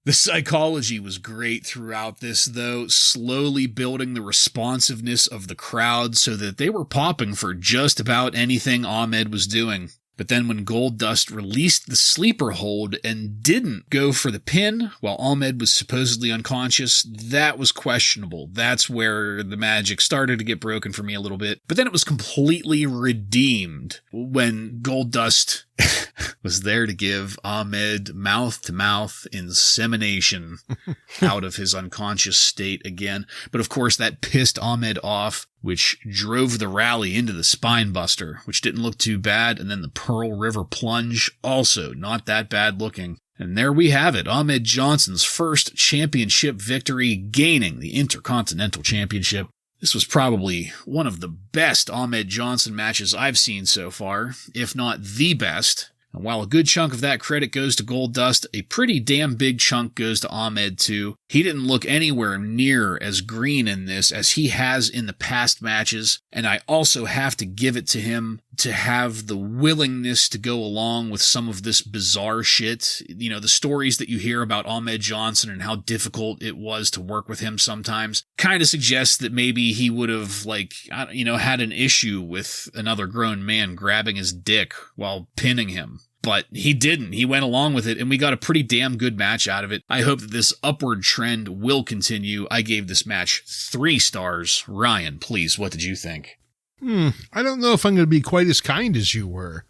The psychology was great throughout this, though, slowly building the responsiveness of the crowd so that they were popping for just about anything Ahmed was doing. But then when Goldust released the sleeper hold and didn't go for the pin while Ahmed was supposedly unconscious, that was questionable. That's where the magic started to get broken for me a little bit. But then it was completely redeemed when Goldust was there to give Ahmed mouth-to-mouth insemination out of his unconscious state again. But of course that pissed Ahmed off, which drove the rally into the spine buster, which didn't look too bad, and then the Pearl River plunge, also not that bad looking. And there we have it, Ahmed Johnson's first championship victory, gaining the Intercontinental Championship. This was probably one of the best Ahmed Johnson matches I've seen so far, if not the best. And while a good chunk of that credit goes to Goldust, a pretty damn big chunk goes to Ahmed too. He didn't look anywhere near as green in this as he has in the past matches, and I also have to give it to him to have the willingness to go along with some of this bizarre shit. You know, the stories that you hear about Ahmed Johnson and how difficult it was to work with him sometimes kind of suggests that maybe he would have, had an issue with another grown man grabbing his dick while pinning him. But he didn't. He went along with it, and we got a pretty damn good match out of it. I hope that this upward trend will continue. I gave this match 3 stars. Ryan, please, what did you think? I don't know if I'm going to be quite as kind as you were.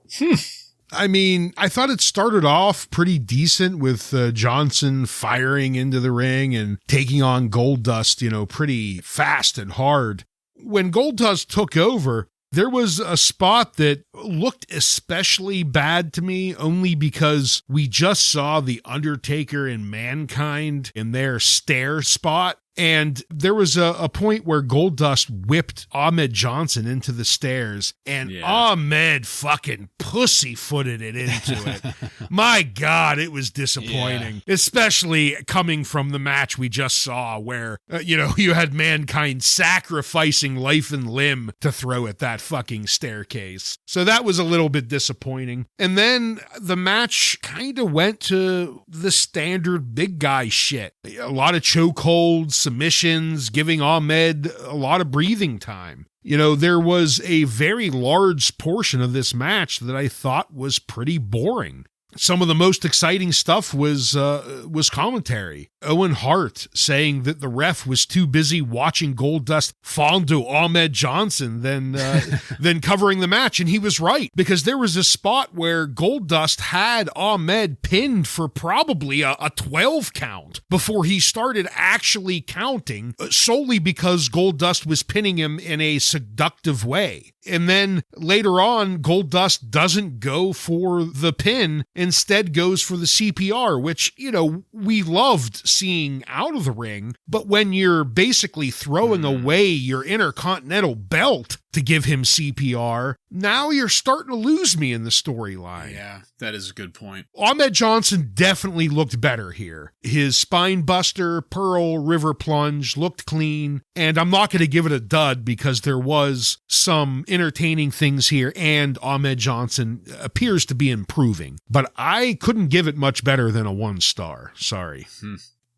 I mean, I thought it started off pretty decent with Johnson firing into the ring and taking on Goldust, pretty fast and hard. When Goldust took over, there was a spot that looked especially bad to me only because we just saw the Undertaker and Mankind in their stare spot. And there was a point where Goldust whipped Ahmed Johnson into the stairs, and Ahmed fucking pussyfooted it into it. My God, it was disappointing, especially coming from the match we just saw where, you had Mankind sacrificing life and limb to throw at that fucking staircase. So that was a little bit disappointing. And then the match kind of went to the standard big guy shit. A lot of chokeholds, submissions, giving Ahmed a lot of breathing time. There was a very large portion of this match that I thought was pretty boring. Some of the most exciting stuff was commentary. Owen Hart saying that the ref was too busy watching Goldust fondle Ahmed Johnson than covering the match. And he was right, because there was a spot where Goldust had Ahmed pinned for probably a 12 count before he started actually counting, solely because Goldust was pinning him in a seductive way. And then later on, Goldust doesn't go for the pin, instead goes for the CPR, which, we loved seeing out of the ring. But when you're basically throwing away your Intercontinental belt to give him CPR, now you're starting to lose me in the storyline. Yeah, that is a good point. Ahmed Johnson definitely looked better here. His spine buster, Pearl River plunge looked clean, and I'm not going to give it a dud because there was some entertaining things here, and Ahmed Johnson appears to be improving. But I couldn't give it much better than a 1-star. Sorry.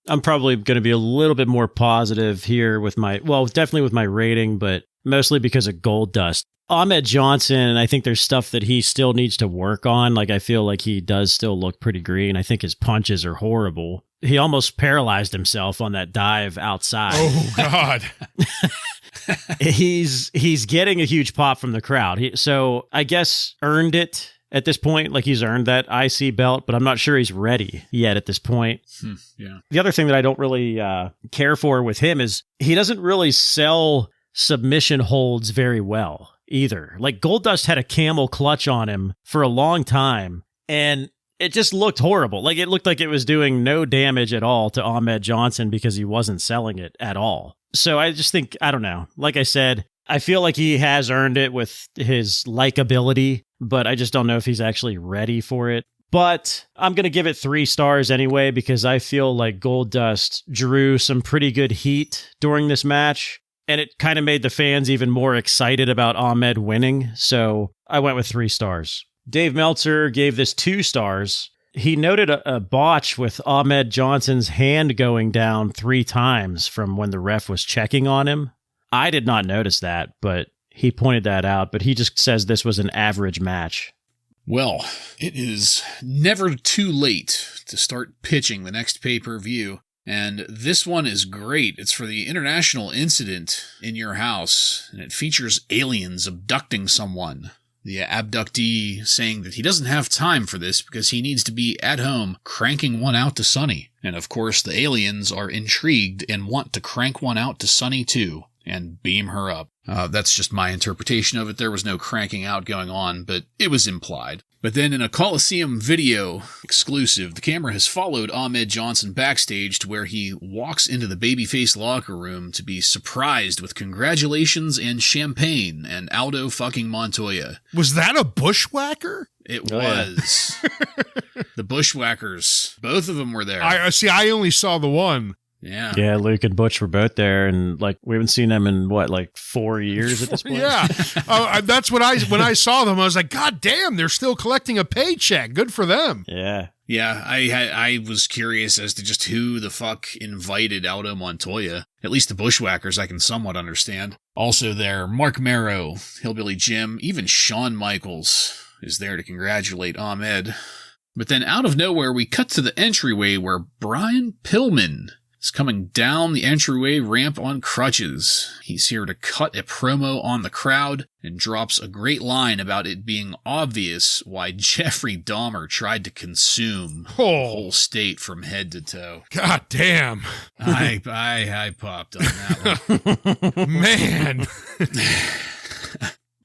I'm probably going to be a little bit more positive here with definitely with my rating, but mostly because of Goldust. Ahmed Johnson, I think there's stuff that he still needs to work on. Like, I feel like he does still look pretty green. I think his punches are horrible. He almost paralyzed himself on that dive outside. Oh, God. He's getting a huge pop from the crowd. So I guess earned it at this point. Like, he's earned that IC belt, but I'm not sure he's ready yet at this point. Yeah. The other thing that I don't really care for with him is he doesn't really sell submission holds very well either. Like, Goldust had a camel clutch on him for a long time, and it just looked horrible. Like, it looked like it was doing no damage at all to Ahmed Johnson because he wasn't selling it at all. So I just think, I don't know. Like I said, I feel like he has earned it with his likability, but I just don't know if he's actually ready for it. But I'm going to give it 3 stars anyway, because I feel like Goldust drew some pretty good heat during this match, and it kind of made the fans even more excited about Ahmed winning. So I went with 3 stars. Dave Meltzer gave this 2 stars. He noted a botch with Ahmed Johnson's hand going down 3 times from when the ref was checking on him. I did not notice that, but he pointed that out. But he just says this was an average match. Well, it is never too late to start pitching the next pay-per-view. And this one is great. It's for the international incident in your house, and it features aliens abducting someone. The abductee saying that he doesn't have time for this because he needs to be at home cranking one out to Sunny. And of course, the aliens are intrigued and want to crank one out to Sunny too, and beam her up. That's just my interpretation of it. There was no cranking out going on, but it was implied. But then in a Coliseum video exclusive, the camera has followed Ahmed Johnson backstage to where he walks into the babyface locker room to be surprised with congratulations and champagne and Aldo fucking Montoya. Was that a bushwhacker? It was. Yeah. The Bushwhackers. Both of them were there. I only saw the one. Yeah. Yeah, Luke and Butch were both there, and we haven't seen them in 4 years at this point? Yeah. That's what when I saw them, I was like, God damn, they're still collecting a paycheck. Good for them. Yeah. Yeah, I was curious as to just who the fuck invited Aldo Montoya. At least the Bushwhackers I can somewhat understand. Also there, Mark Marrow, Hillbilly Jim, even Shawn Michaels is there to congratulate Ahmed. But then out of nowhere, we cut to the entryway where Brian Pillman is coming down the entryway ramp on crutches. He's here to cut a promo on the crowd and drops a great line about it being obvious why Jeffrey Dahmer tried to consume the whole state from head to toe. God damn. I popped on that one. Man.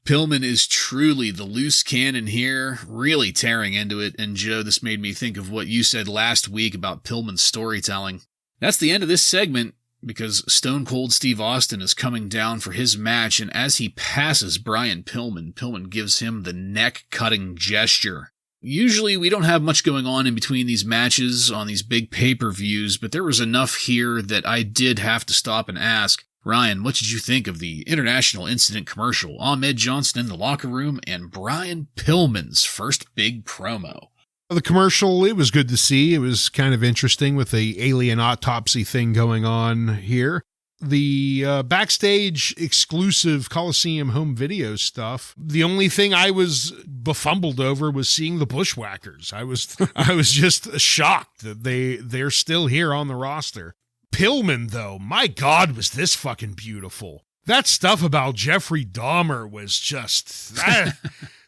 Pillman is truly the loose cannon here, really tearing into it. And Joe, this made me think of what you said last week about Pillman's storytelling. That's the end of this segment because Stone Cold Steve Austin is coming down for his match. And as he passes Brian Pillman, Pillman gives him the neck-cutting gesture. Usually we don't have much going on in between these matches on these big pay-per-views, but there was enough here that I did have to stop and ask, Ryan, what did you think of the International Incident commercial, Ahmed Johnson in the locker room, and Brian Pillman's first big promo? The commercial, it was good to see. It was kind of interesting with the alien autopsy thing going on here. The backstage exclusive Coliseum home video stuff, the only thing I was befumbled over was seeing the Bushwhackers. I was just shocked that they're still here on the roster. Pillman, though, my God, was this fucking beautiful. That stuff about Jeffrey Dahmer was just,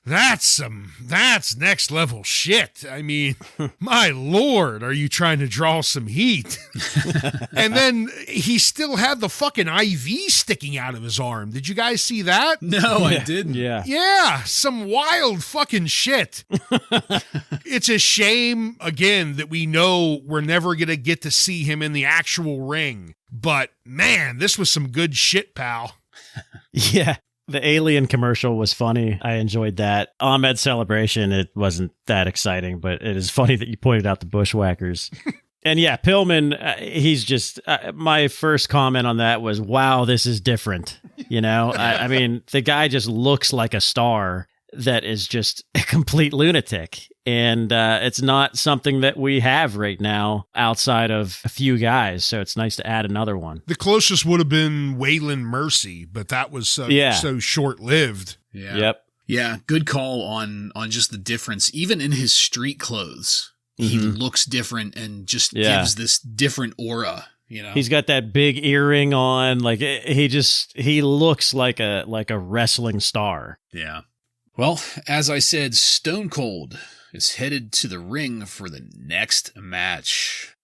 that's next level shit. I mean, my Lord, are you trying to draw some heat? And then he still had the fucking IV sticking out of his arm. Did you guys see that? No, I didn't. Yeah, some wild fucking shit. It's a shame, again, that we know we're never going to get to see him in the actual ring. But, man, this was some good shit, pal. Yeah. The alien commercial was funny. I enjoyed that. Ahmed celebration, it wasn't that exciting, but it is funny that you pointed out the Bushwhackers. And yeah, Pillman, he's just, my first comment on that was, wow, this is different. You know, I mean, the guy just looks like a star that is just a complete lunatic. And it's not something that we have right now outside of a few guys. So it's nice to add another one. The closest would have been Waylon Mercy, but that was so short-lived. Yeah. Yep. Yeah, good call on just the difference. Even in his street clothes, he looks different and just gives this different aura. You know, he's got that big earring on. Like he looks like a wrestling star. Yeah. Well, as I said, Stone Cold is headed to the ring for the next match.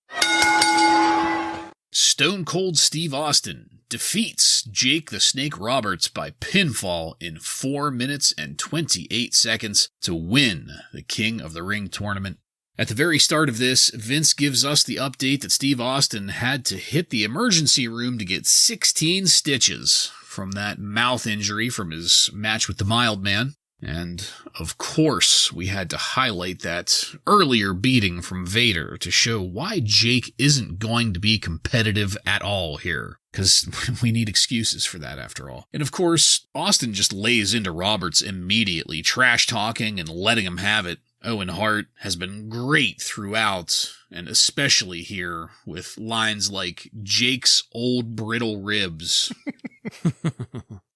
Stone Cold Steve Austin defeats Jake the Snake Roberts by pinfall in 4 minutes and 28 seconds to win the King of the Ring tournament. At the very start of this, Vince gives us the update that Steve Austin had to hit the emergency room to get 16 stitches from that mouth injury from his match with the Mild Man. And, of course, we had to highlight that earlier beating from Vader to show why Jake isn't going to be competitive at all here. Because we need excuses for that, after all. And, of course, Austin just lays into Roberts immediately, trash-talking and letting him have it. Owen Hart has been great throughout, and especially here, with lines like, Jake's old brittle ribs.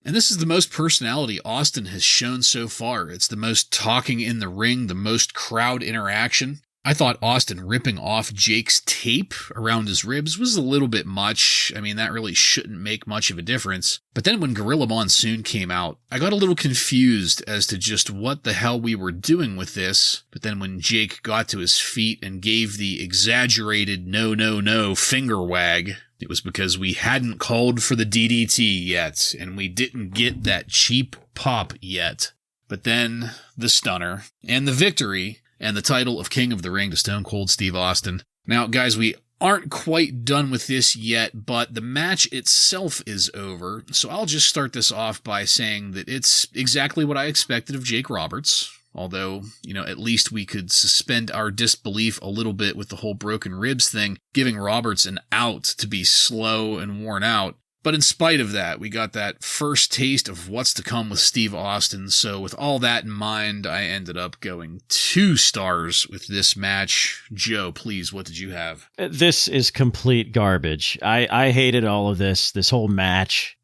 And this is the most personality Austin has shown so far. It's the most talking in the ring, the most crowd interaction. I thought Austin ripping off Jake's tape around his ribs was a little bit much. I mean, that really shouldn't make much of a difference. But then when Gorilla Monsoon came out, I got a little confused as to just what the hell we were doing with this. But then when Jake got to his feet and gave the exaggerated no finger wag, it was because we hadn't called for the DDT yet, and we didn't get that cheap pop yet. But then, the stunner, and the victory, and the title of King of the Ring to Stone Cold Steve Austin. Now, guys, we aren't quite done with this yet, but the match itself is over, so I'll just start this off by saying that it's exactly what I expected of Jake Roberts. Although, at least we could suspend our disbelief a little bit with the whole broken ribs thing, giving Roberts an out to be slow and worn out. But in spite of that, we got that first taste of what's to come with Steve Austin. So with all that in mind, I ended up going 2 stars with this match. Joe, please, what did you have? This is complete garbage. I hated all of this whole match.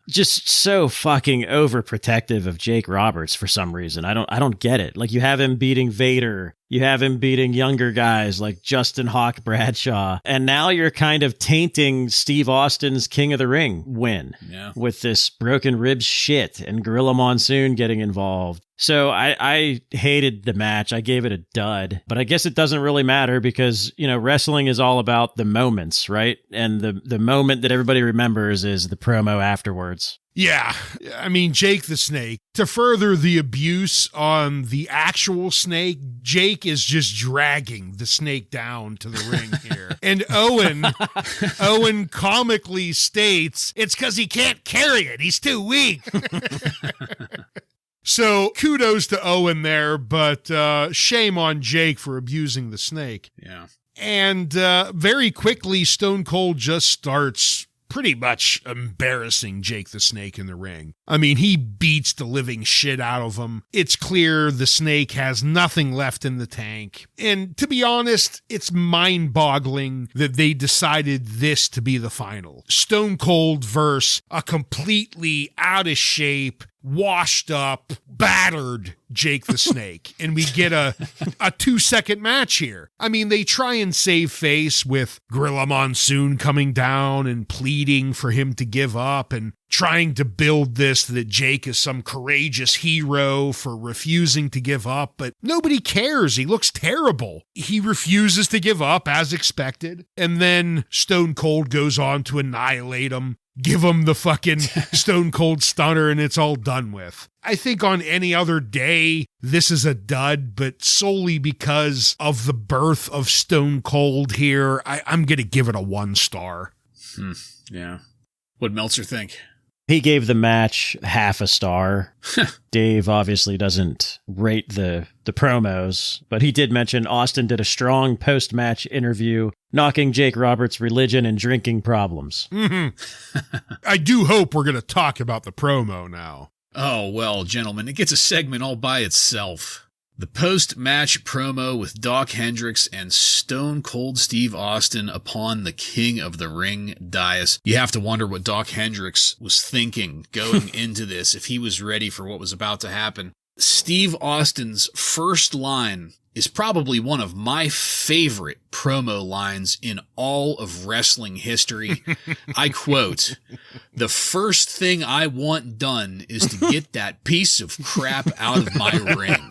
Just so fucking overprotective of Jake Roberts for some reason. I don't get it. Like, you have him beating Vader. You have him beating younger guys like Justin Hawk Bradshaw. And now you're kind of tainting Steve Austin's King of the Ring win with this broken ribs shit and Gorilla Monsoon getting involved. So I hated the match. I gave it a dud. But I guess it doesn't really matter because, you know, wrestling is all about the moments, right? And the moment that everybody remembers is the promo afterwards. Yeah, I mean, Jake the Snake. To further the abuse on the actual snake, Jake is just dragging the snake down to the ring here. And Owen comically states, it's because he can't carry it. He's too weak. So kudos to Owen there, but shame on Jake for abusing the snake. Yeah. And very quickly, Stone Cold just starts pretty much embarrassing Jake the Snake in the ring. I mean, he beats the living shit out of him. It's clear the Snake has nothing left in the tank. And to be honest, it's mind-boggling that they decided this to be the final. Stone Cold versus a completely out of shape, washed up, battered Jake the Snake. And we get a 2-second match here. I mean, they try and save face with Gorilla Monsoon coming down and pleading for him to give up and trying to build this that Jake is some courageous hero for refusing to give up, but nobody cares. He looks terrible. He refuses to give up as expected. And then Stone Cold goes on to annihilate him, give him the fucking Stone Cold Stunner, and it's all done with. I think on any other day, this is a dud, but solely because of the birth of Stone Cold here, I'm going to give it a 1 star. Yeah. What'd Meltzer think? He gave the match half a star. Dave obviously doesn't rate the promos, but he did mention Austin did a strong post-match interview knocking Jake Roberts' religion and drinking problems. Mm-hmm. I do hope we're going to talk about the promo now. Oh, well, gentlemen, it gets a segment all by itself. The post-match promo with Doc Hendrix and Stone Cold Steve Austin upon the King of the Ring dais. You have to wonder what Doc Hendrix was thinking going into this, if he was ready for what was about to happen. Steve Austin's first line is probably one of my favorite promo lines in all of wrestling history. I quote, "The first thing I want done is to get that piece of crap out of my ring."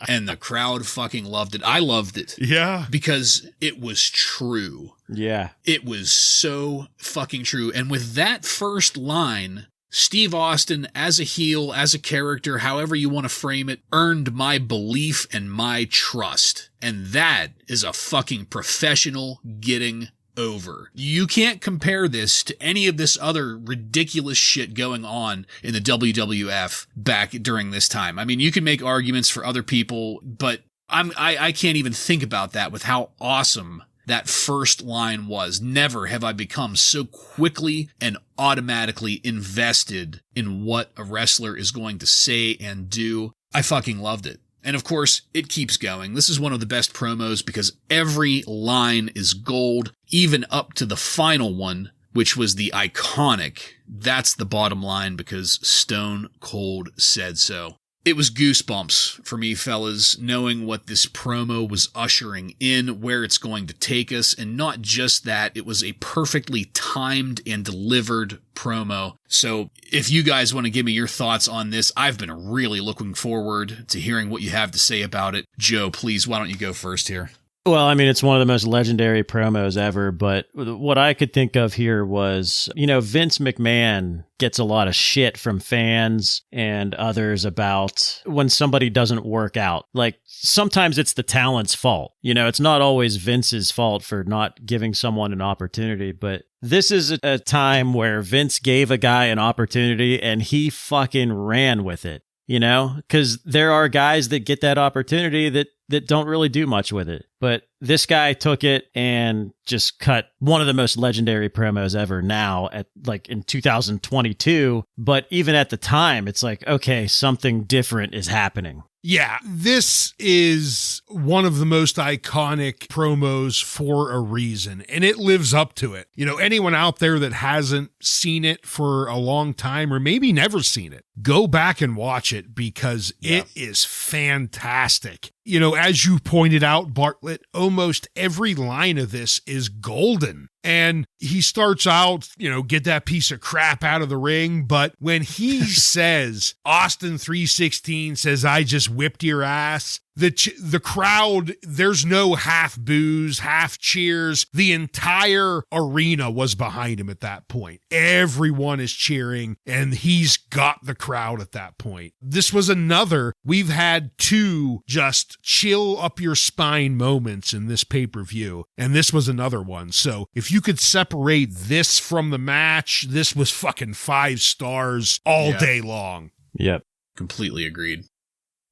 And the crowd fucking loved it. I loved it. Yeah. Because it was true. Yeah. It was so fucking true. And with that first line, Steve Austin, as a heel, as a character, however you want to frame it, earned my belief and my trust. And that is a fucking professional getting over. You can't compare this to any of this other ridiculous shit going on in the WWF back during this time. I mean, you can make arguments for other people, but I can't even think about that with how awesome that first line was. Never have I become so quickly and automatically invested in what a wrestler is going to say and do. I fucking loved it. And of course, it keeps going. This is one of the best promos because every line is gold, even up to the final one, which was the iconic, "That's the bottom line because Stone Cold said so." It was goosebumps for me, fellas, knowing what this promo was ushering in, where it's going to take us, and not just that, it was a perfectly timed and delivered promo. So if you guys want to give me your thoughts on this, I've been really looking forward to hearing what you have to say about it. Joe, please, why don't you go first here? Well, I mean, it's one of the most legendary promos ever, but what I could think of here was, you know, Vince McMahon gets a lot of shit from fans and others about when somebody doesn't work out. Like, sometimes it's the talent's fault. You know, it's not always Vince's fault for not giving someone an opportunity, but this is a time where Vince gave a guy an opportunity and he fucking ran with it. You know, because there are guys that get that opportunity that don't really do much with it. But this guy took it and just cut one of the most legendary promos ever now at like in 2022. But even at the time, it's like, okay, something different is happening. Yeah, this is one of the most iconic promos for a reason, and it lives up to it. You know, anyone out there that hasn't seen it for a long time or maybe never seen it, go back and watch it because it is fantastic. You know, as you pointed out, Bartlett, almost every line of this is golden. And he starts out, you know, get that piece of crap out of the ring. But when he says, Austin 316 says, I just whipped your ass, the crowd, there's no half boos, half cheers. The entire arena was behind him at that point. Everyone is cheering, and he's got the crowd at that point. This was another, we've had two just chill up your spine moments in this pay-per-view, and this was another one. So if you could separate this from the match, this was fucking 5 stars all day long. Yep. Completely agreed.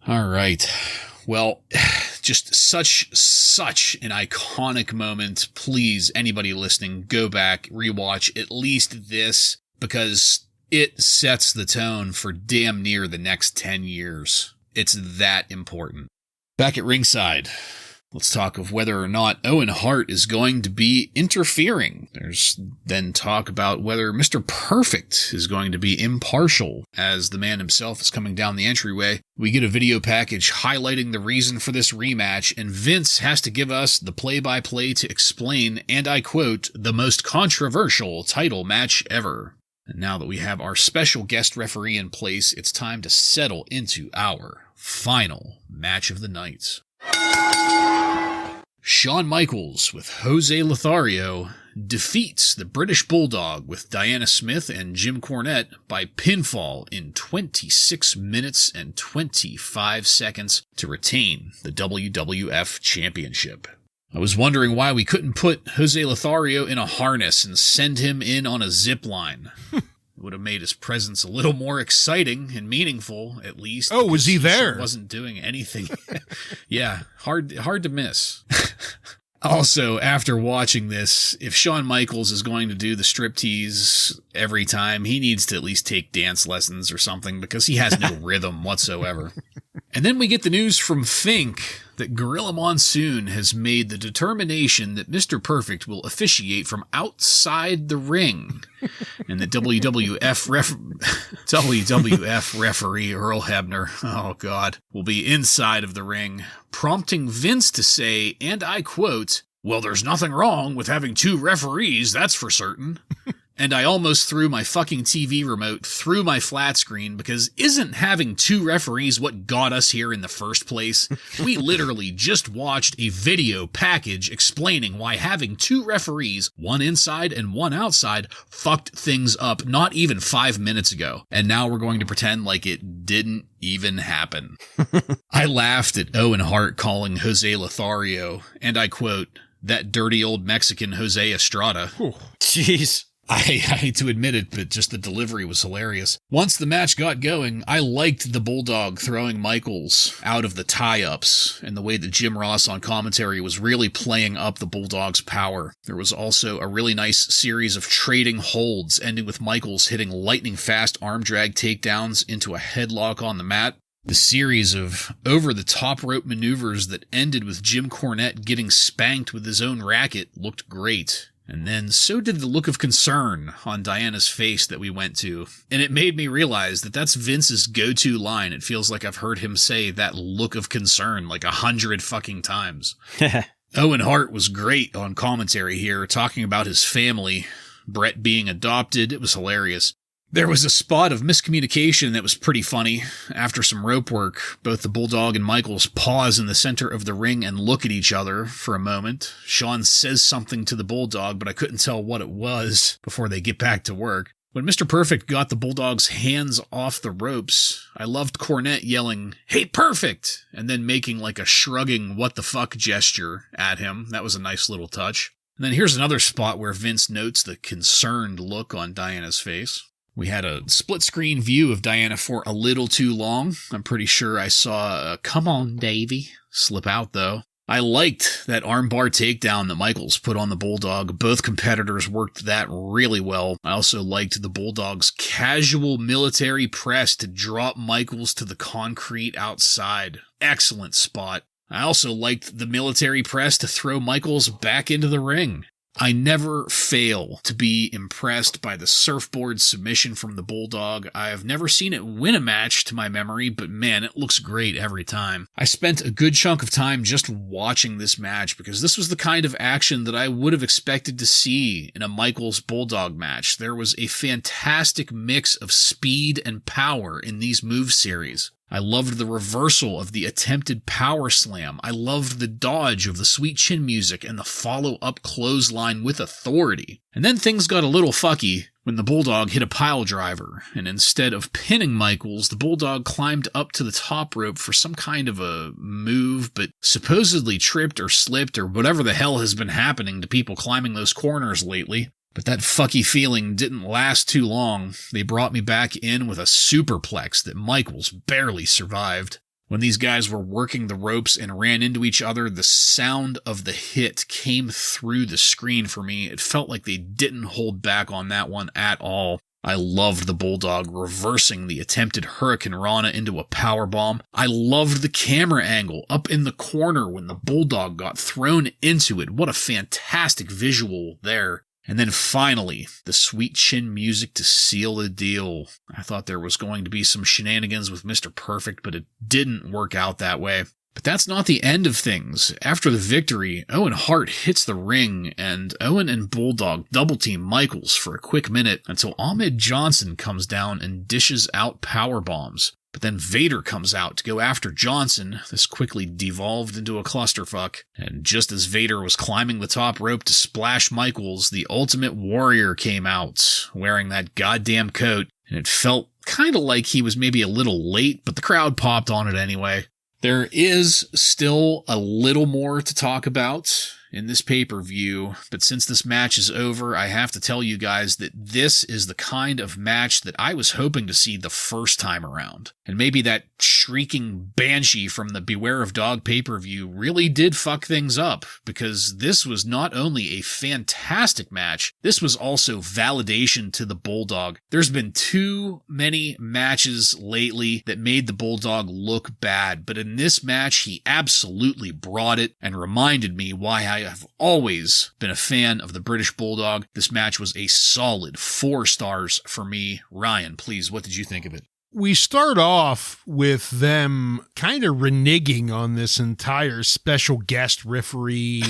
All right. Well, just such an iconic moment. Please, anybody listening, go back, rewatch at least this, because it sets the tone for damn near the next 10 years. It's that important. Back at ringside, let's talk of whether or not Owen Hart is going to be interfering. There's then talk about whether Mr. Perfect is going to be impartial as the man himself is coming down the entryway. We get a video package highlighting the reason for this rematch, and Vince has to give us the play-by-play to explain, and I quote, the most controversial title match ever. And now that we have our special guest referee in place, it's time to settle into our final match of the night. Shawn Michaels with Jose Lothario defeats the British Bulldog with Diana Smith and Jim Cornette by pinfall in 26 minutes and 25 seconds to retain the WWF Championship. I was wondering why we couldn't put Jose Lothario in a harness and send him in on a zip line. It would have made his presence a little more exciting and meaningful, at least. Oh, was he there? Sure wasn't doing anything. Yeah, hard to miss. Also, after watching this, if Shawn Michaels is going to do the striptease every time, he needs to at least take dance lessons or something, because he has no rhythm whatsoever. And then we get the news from Fink that Gorilla Monsoon has made the determination that Mr. Perfect will officiate from outside the ring, and the WWF referee Earl Hebner, oh God, will be inside of the ring, prompting Vince to say, and I quote, well, there's nothing wrong with having 2 referees, that's for certain. And I almost threw my fucking TV remote through my flat screen, because isn't having 2 referees what got us here in the first place? We literally just watched a video package explaining why having 2 referees, one inside and one outside, fucked things up not even 5 minutes ago. And now we're going to pretend like it didn't even happen. I laughed at Owen Hart calling Jose Lothario, and I quote, that dirty old Mexican Jose Estrada. Jeez. I hate to admit it, but just the delivery was hilarious. Once the match got going, I liked the Bulldog throwing Michaels out of the tie-ups, and the way that Jim Ross on commentary was really playing up the Bulldog's power. There was also a really nice series of trading holds, ending with Michaels hitting lightning-fast arm drag takedowns into a headlock on the mat. The series of over-the-top rope maneuvers that ended with Jim Cornette getting spanked with his own racket looked great. And then so did the look of concern on Diana's face that we went to. And it made me realize that that's Vince's go-to line. It feels like I've heard him say that look of concern like 100 fucking times. Owen Hart was great on commentary here, talking about his family, Brett being adopted. It was hilarious. There was a spot of miscommunication that was pretty funny. After some rope work, both the Bulldog and Michaels pause in the center of the ring and look at each other for a moment. Shawn says something to the Bulldog, but I couldn't tell what it was before they get back to work. When Mr. Perfect got the Bulldog's hands off the ropes, I loved Cornette yelling, "Hey, Perfect!" and then making like a shrugging what the fuck gesture at him. That was a nice little touch. And then here's another spot where Vince notes the concerned look on Diana's face. We had a split-screen view of Diana for a little too long. I'm pretty sure I saw a "Come on, Davey" slip out, though. I liked that armbar takedown that Michaels put on the Bulldog. Both competitors worked that really well. I also liked the Bulldog's casual military press to drop Michaels to the concrete outside. Excellent spot. I also liked the military press to throw Michaels back into the ring. I never fail to be impressed by the surfboard submission from the Bulldog. I have never seen it win a match to my memory, but man, it looks great every time. I spent a good chunk of time just watching this match because this was the kind of action that I would have expected to see in a Michaels Bulldog match. There was a fantastic mix of speed and power in these move series. I loved the reversal of the attempted power slam. I loved the dodge of the sweet chin music and the follow-up clothesline with authority. And then things got a little fucky when the Bulldog hit a pile driver, and instead of pinning Michaels, the Bulldog climbed up to the top rope for some kind of a move, but supposedly tripped or slipped or whatever the hell has been happening to people climbing those corners lately. But that fucky feeling didn't last too long. They brought me back in with a superplex that Michaels barely survived. When these guys were working the ropes and ran into each other, the sound of the hit came through the screen for me. It felt like they didn't hold back on that one at all. I loved the Bulldog reversing the attempted Hurricane Rana into a powerbomb. I loved the camera angle up in the corner when the Bulldog got thrown into it. What a fantastic visual there. And then finally, the sweet chin music to seal the deal. I thought there was going to be some shenanigans with Mr. Perfect, but it didn't work out that way. But that's not the end of things. After the victory, Owen Hart hits the ring, and Owen and Bulldog double-team Michaels for a quick minute until Ahmed Johnson comes down and dishes out powerbombs. But then Vader comes out to go after Johnson. This quickly devolved into a clusterfuck. And just as Vader was climbing the top rope to splash Michaels, the Ultimate Warrior came out, wearing that goddamn coat. And it felt kind of like he was maybe a little late, but the crowd popped on it anyway. There is still a little more to talk about in this pay-per-view, but since this match is over, I have to tell you guys that this is the kind of match that I was hoping to see the first time around. And maybe that shrieking banshee from the Beware of Dog pay-per-view really did fuck things up, because this was not only a fantastic match, this was also validation to the Bulldog. There's been too many matches lately that made the Bulldog look bad, but in this match, he absolutely brought it and reminded me why I have always been a fan of the British Bulldog. This match was a solid 4 stars for me. Ryan, please, what did you think of it? We start off with them kind of reneging on this entire special guest referee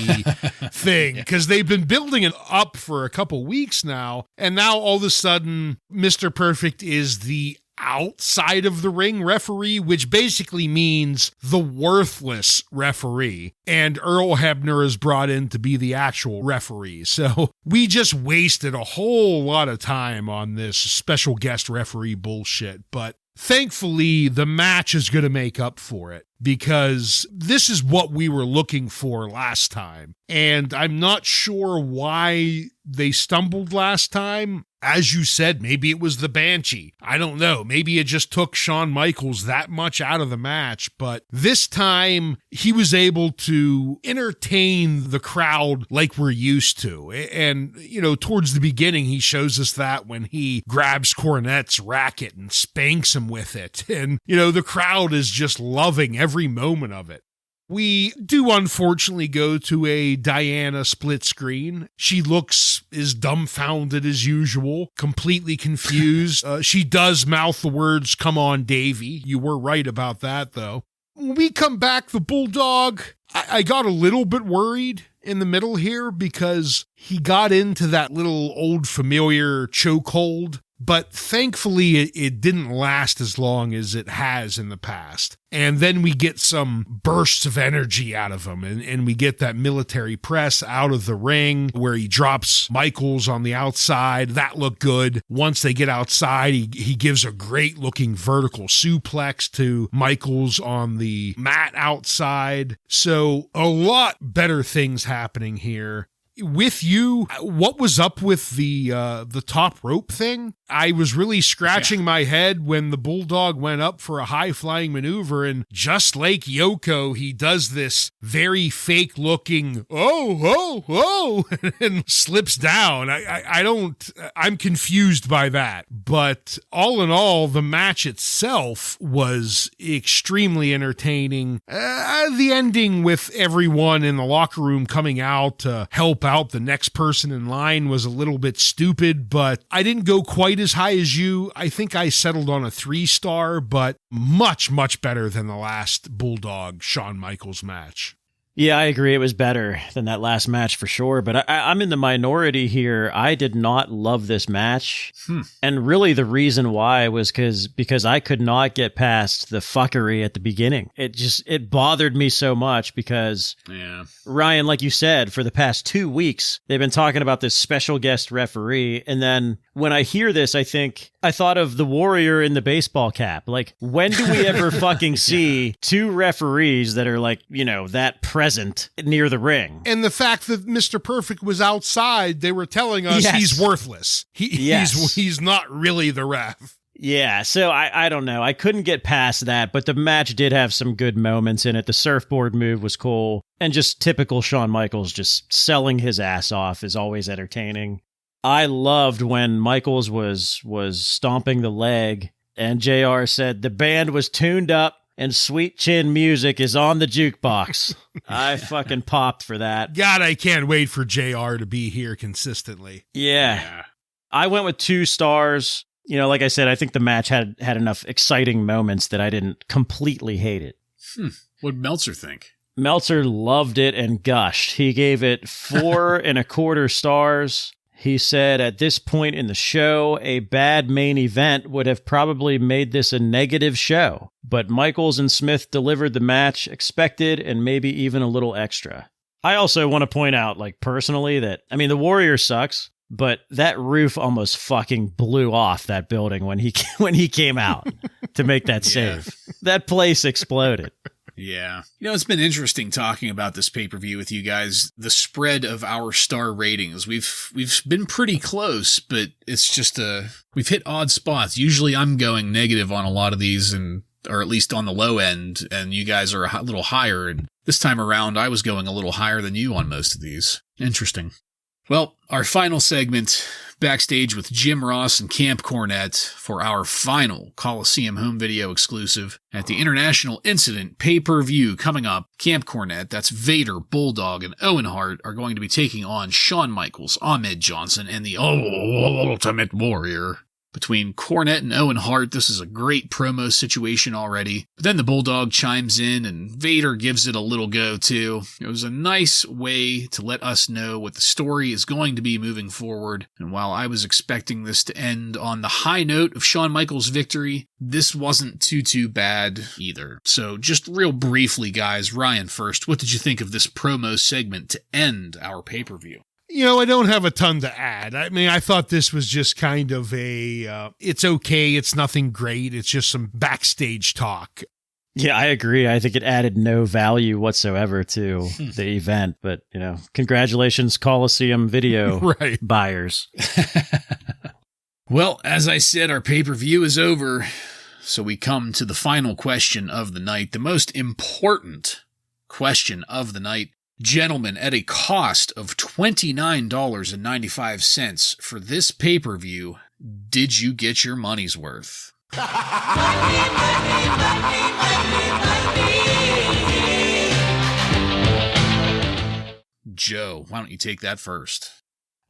thing, because they've been building it up for a couple weeks now, and now all of a sudden Mr. Perfect is the outside of the ring referee, which basically means the worthless referee. And Earl Hebner is brought in to be the actual referee. So we just wasted a whole lot of time on this special guest referee bullshit. But thankfully, the match is going to make up for it, because this is what we were looking for last time. And I'm not sure why they stumbled last time. As you said, maybe it was the Banshee. I don't know. Maybe it just took Shawn Michaels that much out of the match. But this time, he was able to entertain the crowd like we're used to. And, you know, towards the beginning, he shows us that when he grabs Cornette's racket and spanks him with it. And, you know, the crowd is just loving every moment of it. We do unfortunately go to a Diana split screen. She looks as dumbfounded as usual, completely confused. She does mouth the words, "Come on, Davey." You were right about that, though. When we come back, the Bulldog, I got a little bit worried in the middle here, because he got into that little old familiar chokehold. But thankfully, it didn't last as long as it has in the past. And then we get some bursts of energy out of him, and we get that military press out of the ring where he drops Michaels on the outside. That looked good. Once they get outside, he gives a great-looking vertical suplex to Michaels on the mat outside. So a lot better things happening here. with you, what was up with the top rope thing? I was really scratching my head when the Bulldog went up for a high-flying maneuver, and just like Yoko, he does this very fake-looking, and slips down. I'm confused by that. But all in all, the match itself was extremely entertaining. The ending with everyone in the locker room coming out to help out the next person in line was a little bit stupid, but I didn't go quite as high as you. I think I settled on a 3-star, but much, much better than the last Bulldog Shawn Michaels match. Yeah, I agree. It was better than that last match for sure. But I'm in the minority here. I did not love this match. And really the reason why was because I could not get past the fuckery at the beginning. It bothered me so much because, Ryan, like you said, for the past 2 weeks, they've been talking about this special guest referee. And then when I hear this, I thought of the Warrior in the baseball cap. Like, when do we ever fucking see 2 referees that are like, that present near the ring? And the fact that Mr. Perfect was outside, they were telling us he's worthless. He's not really the ref. Yeah, so I don't know. I couldn't get past that, but the match did have some good moments in it. The surfboard move was cool, and just typical Shawn Michaels just selling his ass off is always entertaining. I loved when Michaels was stomping the leg, and JR said the band was tuned up and Sweet Chin music is on the jukebox. I fucking popped for that. God, I can't wait for JR to be here consistently. Yeah. I went with 2 stars. Like I said, I think the match had enough exciting moments that I didn't completely hate it. What'd Meltzer think? Meltzer loved it and gushed. He gave it 4.25 stars. He said, at this point in the show, a bad main event would have probably made this a negative show. But Michaels and Smith delivered the match expected and maybe even a little extra. I also want to point out, personally, that, the Warrior sucks, but that roof almost fucking blew off that building when he came out to make that save. That place exploded. Yeah. It's been interesting talking about this pay-per-view with you guys. The spread of our star ratings. We've been pretty close, but it's just we've hit odd spots. Usually I'm going negative on a lot of these, or at least on the low end, and you guys are a little higher. And this time around, I was going a little higher than you on most of these. Interesting. Well, our final segment, backstage with Jim Ross and Camp Cornette for our final Coliseum home video exclusive at the International Incident pay-per-view coming up. Camp Cornette, that's Vader, Bulldog, and Owen Hart are going to be taking on Shawn Michaels, Ahmed Johnson, and the Ultimate Warrior. Between Cornette and Owen Hart, this is a great promo situation already. But then the Bulldog chimes in and Vader gives it a little go too. It was a nice way to let us know what the story is going to be moving forward. And while I was expecting this to end on the high note of Shawn Michaels' victory, this wasn't too bad either. So just real briefly, guys, Ryan first, what did you think of this promo segment to end our pay-per-view? I don't have a ton to add. I thought this was just kind of it's okay, it's nothing great, it's just some backstage talk. Yeah, I agree. I think it added no value whatsoever to the event, but, congratulations, Coliseum video buyers. Well, as I said, our pay-per-view is over, so we come to the final question of the night, the most important question of the night. Gentlemen, at a cost of $29.95 for this pay-per-view, did you get your money's worth? Joe, why don't you take that first?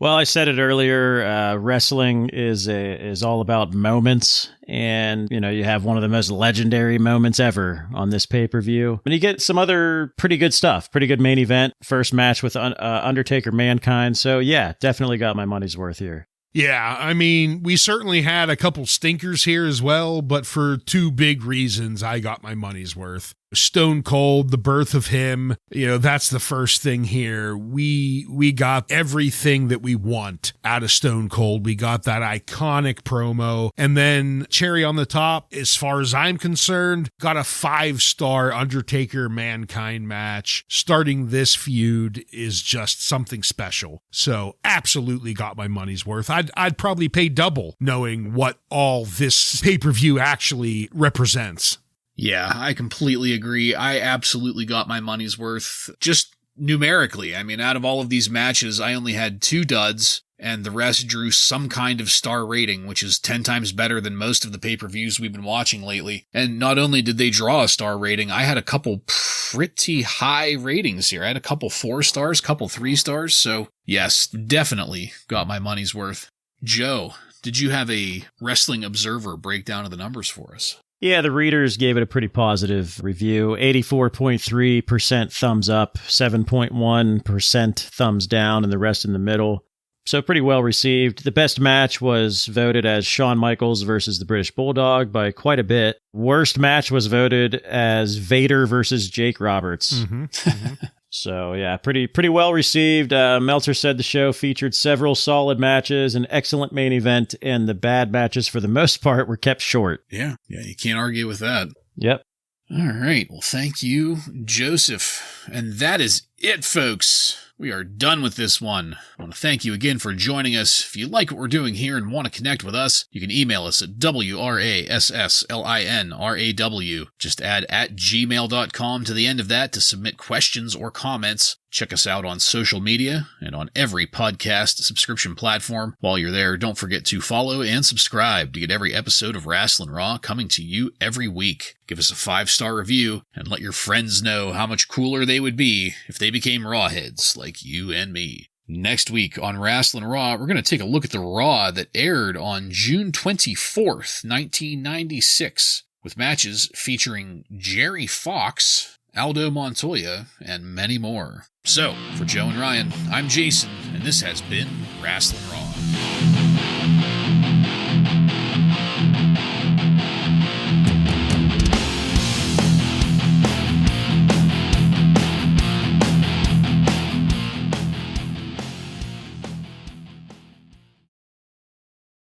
Well, I said it earlier, wrestling is all about moments, and, you have one of the most legendary moments ever on this pay-per-view. And you get some other pretty good stuff, pretty good main event, first match with Undertaker Mankind, so yeah, definitely got my money's worth here. Yeah, we certainly had a couple stinkers here as well, but for 2 big reasons, I got my money's worth. Stone Cold, the birth of him, that's the first thing here. We got everything that we want out of Stone Cold. We got that iconic promo. And then cherry on the top, as far as I'm concerned, got a 5-star Undertaker Mankind match. Starting this feud is just something special. So absolutely got my money's worth. I'd probably pay double knowing what all this pay-per-view actually represents. Yeah, I completely agree. I absolutely got my money's worth. Just numerically, I mean, out of all of these matches, I only had 2 duds, and the rest drew some kind of star rating, which is 10 times better than most of the pay-per-views we've been watching lately. And not only did they draw a star rating, I had a couple pretty high ratings here. I had a couple 4 stars, couple 3 stars, so yes, definitely got my money's worth. Joe, did you have a Wrestling Observer breakdown of the numbers for us? Yeah, the readers gave it a pretty positive review. 84.3% thumbs up, 7.1% thumbs down, and the rest in the middle. So pretty well received. The best match was voted as Shawn Michaels versus the British Bulldog by quite a bit. Worst match was voted as Vader versus Jake Roberts. So yeah, pretty well received. Meltzer said the show featured several solid matches, an excellent main event, and the bad matches for the most part were kept short. Yeah, you can't argue with that. Yep. All right, well, thank you, Joseph. And that is it, folks. We are done with this one. I want to thank you again for joining us. If you like what we're doing here and want to connect with us, you can email us at WRASSLINRAW. Just add @gmail.com to the end of that to submit questions or comments. Check us out on social media and on every podcast subscription platform. While you're there, don't forget to follow and subscribe to get every episode of Wrasslin Raw coming to you every week. Give us a 5-star review and let your friends know how much cooler they would be if they became Rawheads like you and me. Next week on Wrasslin Raw, we're going to take a look at the Raw that aired on June 24th, 1996, with matches featuring Jerry Fox, Aldo Montoya, and many more. So, for Joe and Ryan, I'm Jason, and this has been Wrasslin Raw.